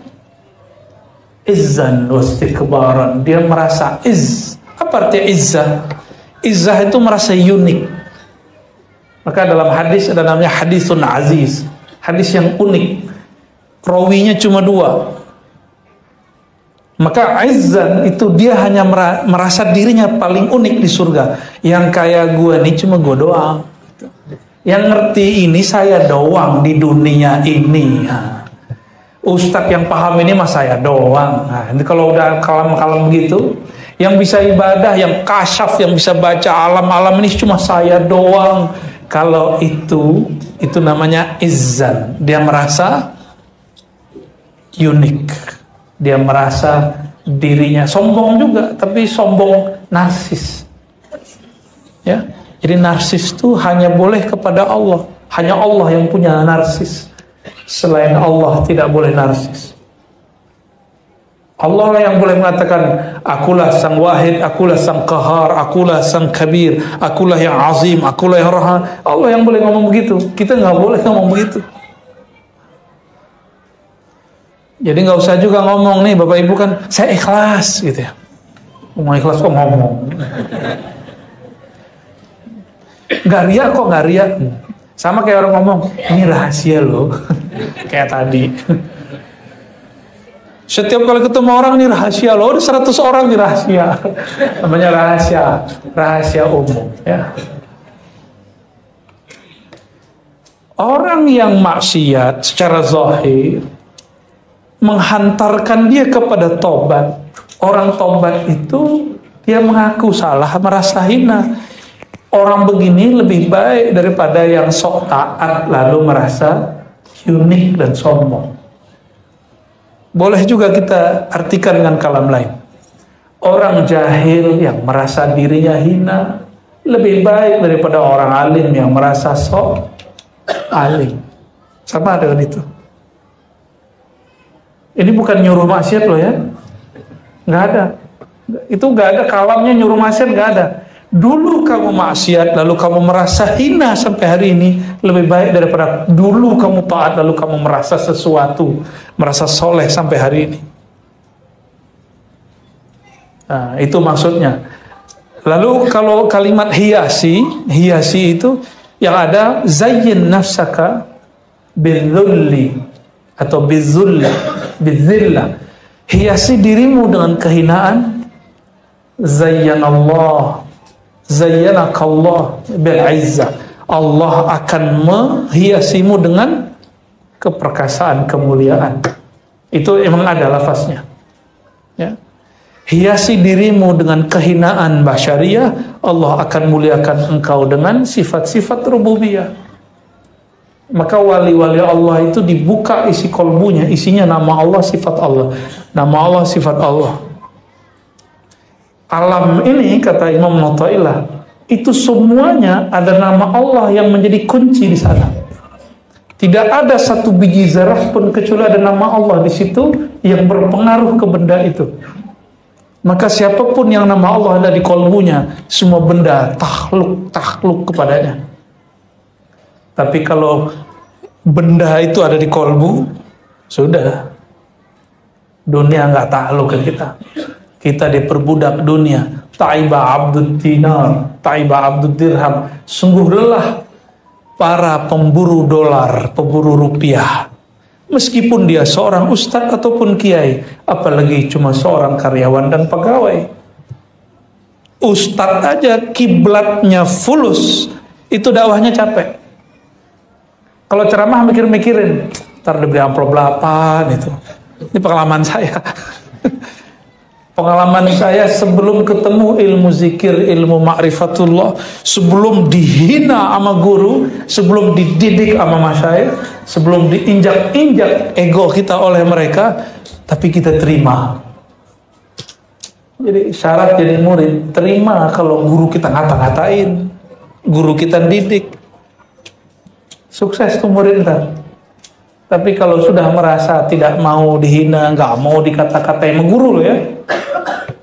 izzan wastikbaran. Dia merasa Apa artinya izzah? Izzah itu merasa unik. Maka dalam hadis ada namanya hadisun aziz. Hadis yang unik, rawinya cuma 2. Maka izzan itu dia hanya merasa dirinya paling unik di surga. Yang kayak gue nih cuma gue doang. Yang ngerti ini saya doang di dunia ini. Ustadz yang paham ini mah saya doang. Nah, ini kalau udah kalam-kalam gitu, yang bisa ibadah, yang kasyaf, yang bisa baca alam-alam ini cuma saya doang. Kalau itu namanya izzan. Dia merasa unik. Dia merasa dirinya sombong juga, tapi sombong narsis. Ya, jadi narsis itu hanya boleh kepada Allah. Hanya Allah yang punya narsis. Selain Allah tidak boleh narsis. Allah lah yang boleh mengatakan, akulah sang wahid, akulah sang qahar, akulah sang kabir, akulah yang azim, akulah yang rahman. Allah yang boleh ngomong begitu. Kita nggak boleh ngomong begitu. Jadi nggak usah juga ngomong nih Bapak Ibu kan, saya ikhlas gitu ya. Ngomong ikhlas kok ngomong. Nggak ria kok nggak ria. Sama kayak orang ngomong, ini rahasia loh. Kayak tadi. Setiap kali ketemu orang ini rahasia loh, ada 100 orang di rahasia. Namanya rahasia umum ya. Orang yang maksiat secara zahir menghantarkan dia kepada tobat. Orang tobat itu dia mengaku salah, merasa hina. Orang begini lebih baik daripada yang sok taat lalu merasa unik dan sombong. Boleh juga kita artikan dengan kalam lain. Orang jahil yang merasa dirinya hina lebih baik daripada orang alim yang merasa sok alim. Sama dengan itu. Ini bukan nyuruh maksiat loh ya. Nggak ada. Itu nggak ada kalamnya nyuruh maksiat, nggak ada. Dulu kamu maksiat lalu kamu merasa hina sampai hari ini, lebih baik daripada dulu kamu taat lalu kamu merasa sesuatu, merasa soleh sampai hari ini. Nah, itu maksudnya. Lalu kalau kalimat hiasi itu yang ada zayyin nafsaka bidzulli atau bidzillah. Hiasi dirimu dengan kehinaan. Zayyanakallah bil izzah. Allah akan menghiasimu dengan keperkasaan, kemuliaan. Itu emang ada lafaznya. Ya. Hiasi dirimu dengan kehinaan basyariyah, Allah akan muliakan engkau dengan sifat-sifat rububiyah. Maka wali-wali Allah itu dibuka isi kolbunya, isinya nama Allah, sifat Allah. Nama Allah, sifat Allah. Alam ini, kata Imam Nawawi, itu semuanya ada nama Allah yang menjadi kunci di sana. Tidak ada satu biji zarah pun kecuali ada nama Allah di situ yang berpengaruh ke benda itu. Maka siapapun yang nama Allah ada di kolbunya, semua benda takluk kepadanya. Tapi kalau benda itu ada di kolbu, sudah, dunia nggak takluk ke kita. Kita diperbudak dunia. Ta'iba abdud dinar, ta'iba abdud dirham. Sungguh lelah para pemburu dolar, pemburu rupiah. Meskipun dia seorang ustadz ataupun kiai, apalagi cuma seorang karyawan dan pegawai. Ustadz aja kiblatnya fulus, itu dakwahnya capek. Kalau ceramah mikir-mikirin, ntar diberi amplop 8 itu. Ini pengalaman saya. Pengalaman saya sebelum ketemu ilmu zikir, ilmu ma'rifatullah, sebelum dihina sama guru, sebelum dididik sama masyayikh, sebelum diinjak-injak ego kita oleh mereka, tapi kita terima. Jadi syarat jadi murid, terima kalau guru kita ngata-ngatain, guru kita didik. Sukses tuh murid ntar. Tapi kalau sudah merasa tidak mau dihina, nggak mau dikata-katain sama guru ya.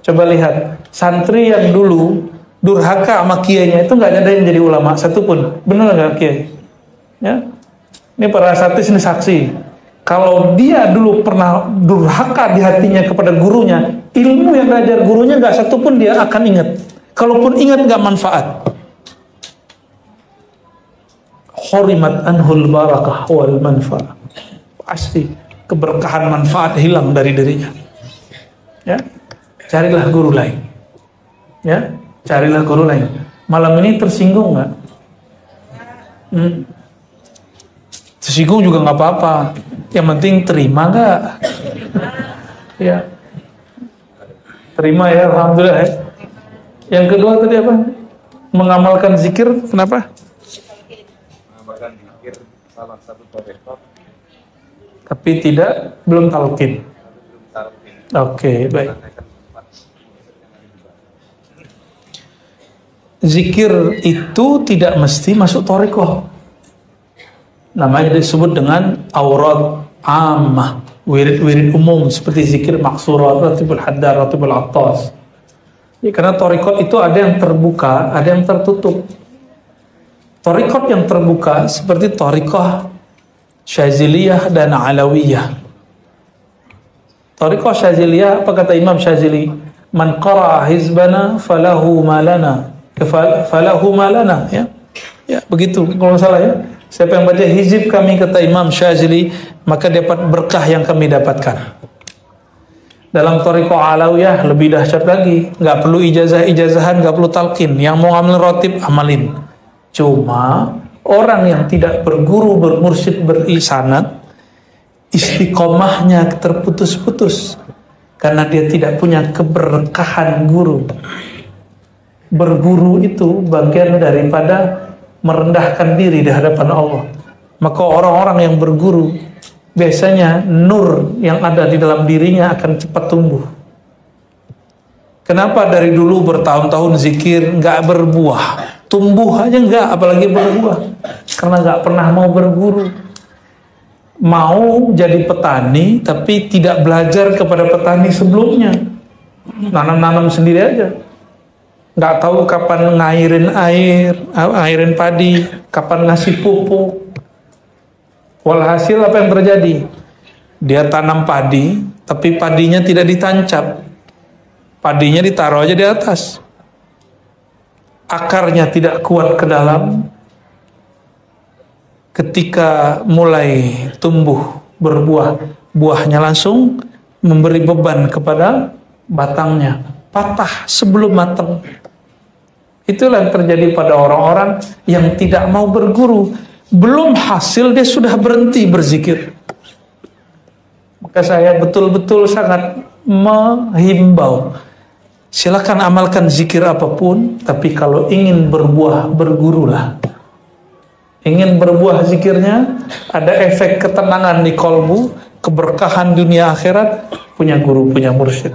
Coba lihat, santri yang dulu durhaka sama kiainya itu nggak ada yang jadi ulama satupun. Benar nggak kiai? Ya, ini para santri ini saksi. Kalau dia dulu pernah durhaka di hatinya kepada gurunya, ilmu yang diajar gurunya nggak satupun dia akan ingat. Kalaupun ingat nggak manfaat. Hurimat anhul barakah wal manfaat. Pasti keberkahan manfaat hilang dari dirinya. Ya. Carilah guru lain. Ya, carilah guru lain. Malam ini tersinggung nggak? Tersinggung juga nggak apa-apa. Yang penting terima nggak? Ya, terima ya, alhamdulillah. Ya. Yang kedua tadi apa? Mengamalkan zikir. Kenapa? Mengamalkan zikir salah satu thariqah. Tapi belum talqin. Oke, baik. Zikir itu tidak mesti masuk thariqah. Namanya disebut dengan aurat ammah, wirid-wirid umum seperti zikir maksurat, ratibul haddar, ratibul attas. Ya, karena thariqah itu ada yang terbuka, ada yang tertutup. Thariqah yang terbuka seperti thariqah Syaziliyah dan Alawiyah. Thariqah Syaziliyah, apa kata Imam Syazili? Man qara'a hizbana falahu malana. Falahu malana, ya. Ya, begitu kalau salah ya. Siapa yang baca hizib kami, kata Imam Syazili, maka dapat berkah yang kami dapatkan. Dalam thariqah Alawiyah lebih dahsyat lagi, nggak perlu ijazah-ijazahan, nggak perlu talqin. Yang mau ngambil rotib amalin. Cuma orang yang tidak berguru, bermursyid, berisanad, istiqomahnya terputus-putus karena dia tidak punya keberkahan guru. Berguru itu bagian daripada merendahkan diri di hadapan Allah. Maka orang-orang yang berguru biasanya nur yang ada di dalam dirinya akan cepat tumbuh. Kenapa dari dulu bertahun-tahun zikir nggak berbuah, tumbuh aja nggak, apalagi berbuah? Karena nggak pernah mau berguru. Mau jadi petani tapi tidak belajar kepada petani sebelumnya, nanam-nanam sendiri aja, nggak tahu kapan ngairin airin padi, kapan ngasih pupuk. Walhasil apa yang terjadi? Dia tanam padi tapi padinya tidak ditancap, padinya ditaruh aja di atas, akarnya tidak kuat ke dalam. Ketika mulai tumbuh berbuah, buahnya langsung memberi beban kepada batangnya, patah sebelum matang. Itulah yang terjadi pada orang-orang yang tidak mau berguru. Belum hasil dia sudah berhenti berzikir. Maka saya betul-betul sangat menghimbau, silakan amalkan zikir apapun, tapi kalau ingin berbuah, bergurulah. Ingin berbuah zikirnya, ada efek ketenangan di kolbu, keberkahan dunia akhirat, punya guru, punya mursyid.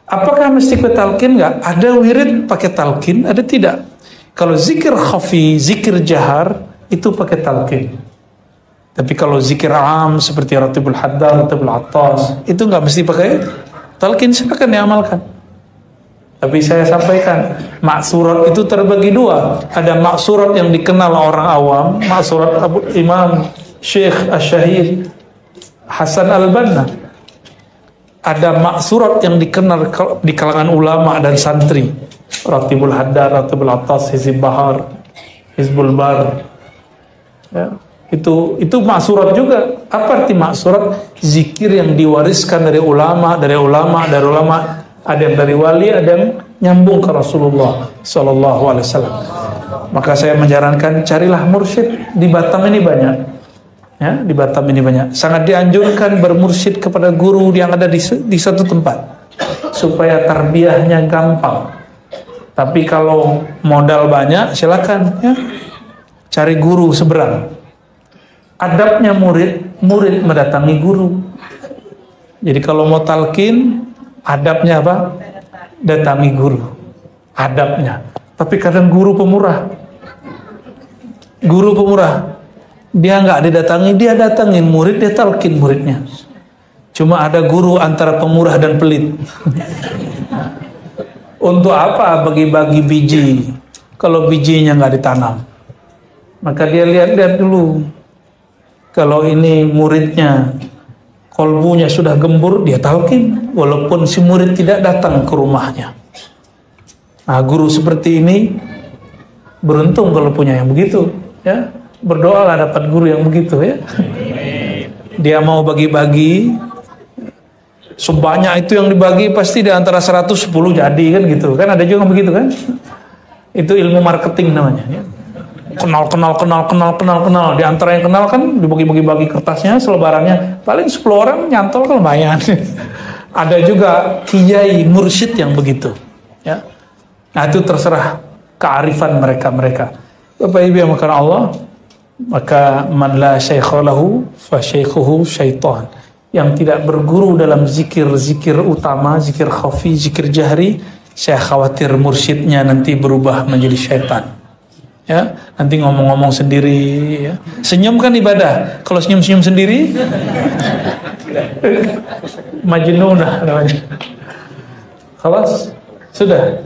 Apakah mesti ke talqin? Enggak. Ada wirid pakai talqin, ada tidak. Kalau zikir khafi, zikir jahar, itu pakai talqin. Tapi kalau zikir am seperti Ratibul Haddar, Ratibul Attas, itu enggak mesti pakai talqin, silakan diamalkan. Tapi saya sampaikan, maksurat itu terbagi dua. Ada maksurat yang dikenal orang awam, maksurat Imam Syekh Asy-Syahid Hasan Al-Banna. Ada maksurat yang dikenal di kalangan ulama dan santri, Ratibul Haddar, Ratibul Attas, Hizib Bahar, Hizbul Bar. Ya, itu maksurat juga. Apa arti maksurat? Zikir yang diwariskan dari ulama. Ada yang dari wali, ada yang nyambung ke Rasulullah Sallallahu Alaihi Wasallam. Maka saya menyarankan carilah mursyid. Di Batam ini banyak, ya, di Batam ini banyak. Sangat dianjurkan bermursyid kepada guru yang ada di satu tempat, supaya tarbiyahnya gampang. Tapi kalau modal banyak, silakan, ya, cari guru seberang. Adabnya murid mendatangi guru. Jadi kalau mau talqin, adabnya apa? Datangi guru. Adabnya. Tapi kadang guru pemurah. Guru pemurah. Dia nggak didatangi, dia datangin murid, dia talqin muridnya. Cuma ada guru antara pemurah dan pelit. Untuk apa bagi-bagi biji kalau bijinya nggak ditanam? Maka dia lihat-lihat dulu. Kalau ini muridnya kolbunya sudah gembur, dia talqin walaupun si murid tidak datang ke rumahnya. Nah, guru seperti ini beruntung kalau punya yang begitu, ya. Berdoalah dapat guru yang begitu, ya. Dia mau bagi-bagi sebanyak itu yang dibagi, pasti di antara 110 jadi kan gitu. Kan ada juga begitu kan? Itu ilmu marketing namanya, ya. Kenal. Di antara yang kenal kan dibagi-bagi kertasnya, selebarannya. Paling 10 orang nyantol kan lumayan. Ada juga kiai mursyid yang begitu, ya. Nah, itu terserah kearifan mereka. Bapak Ibu yang makan Allah, maka man la syaikha lahu fa syaikhuhu syaitan. Yang tidak berguru dalam zikir utama, zikir khafi, zikir jahri, saya khawatir mursyidnya nanti berubah menjadi syaitan. Ya, nanti ngomong-ngomong sendiri, ya. Senyum kan ibadah. Kalau senyum-senyum sendiri majnun namanya. Khalas, sudah.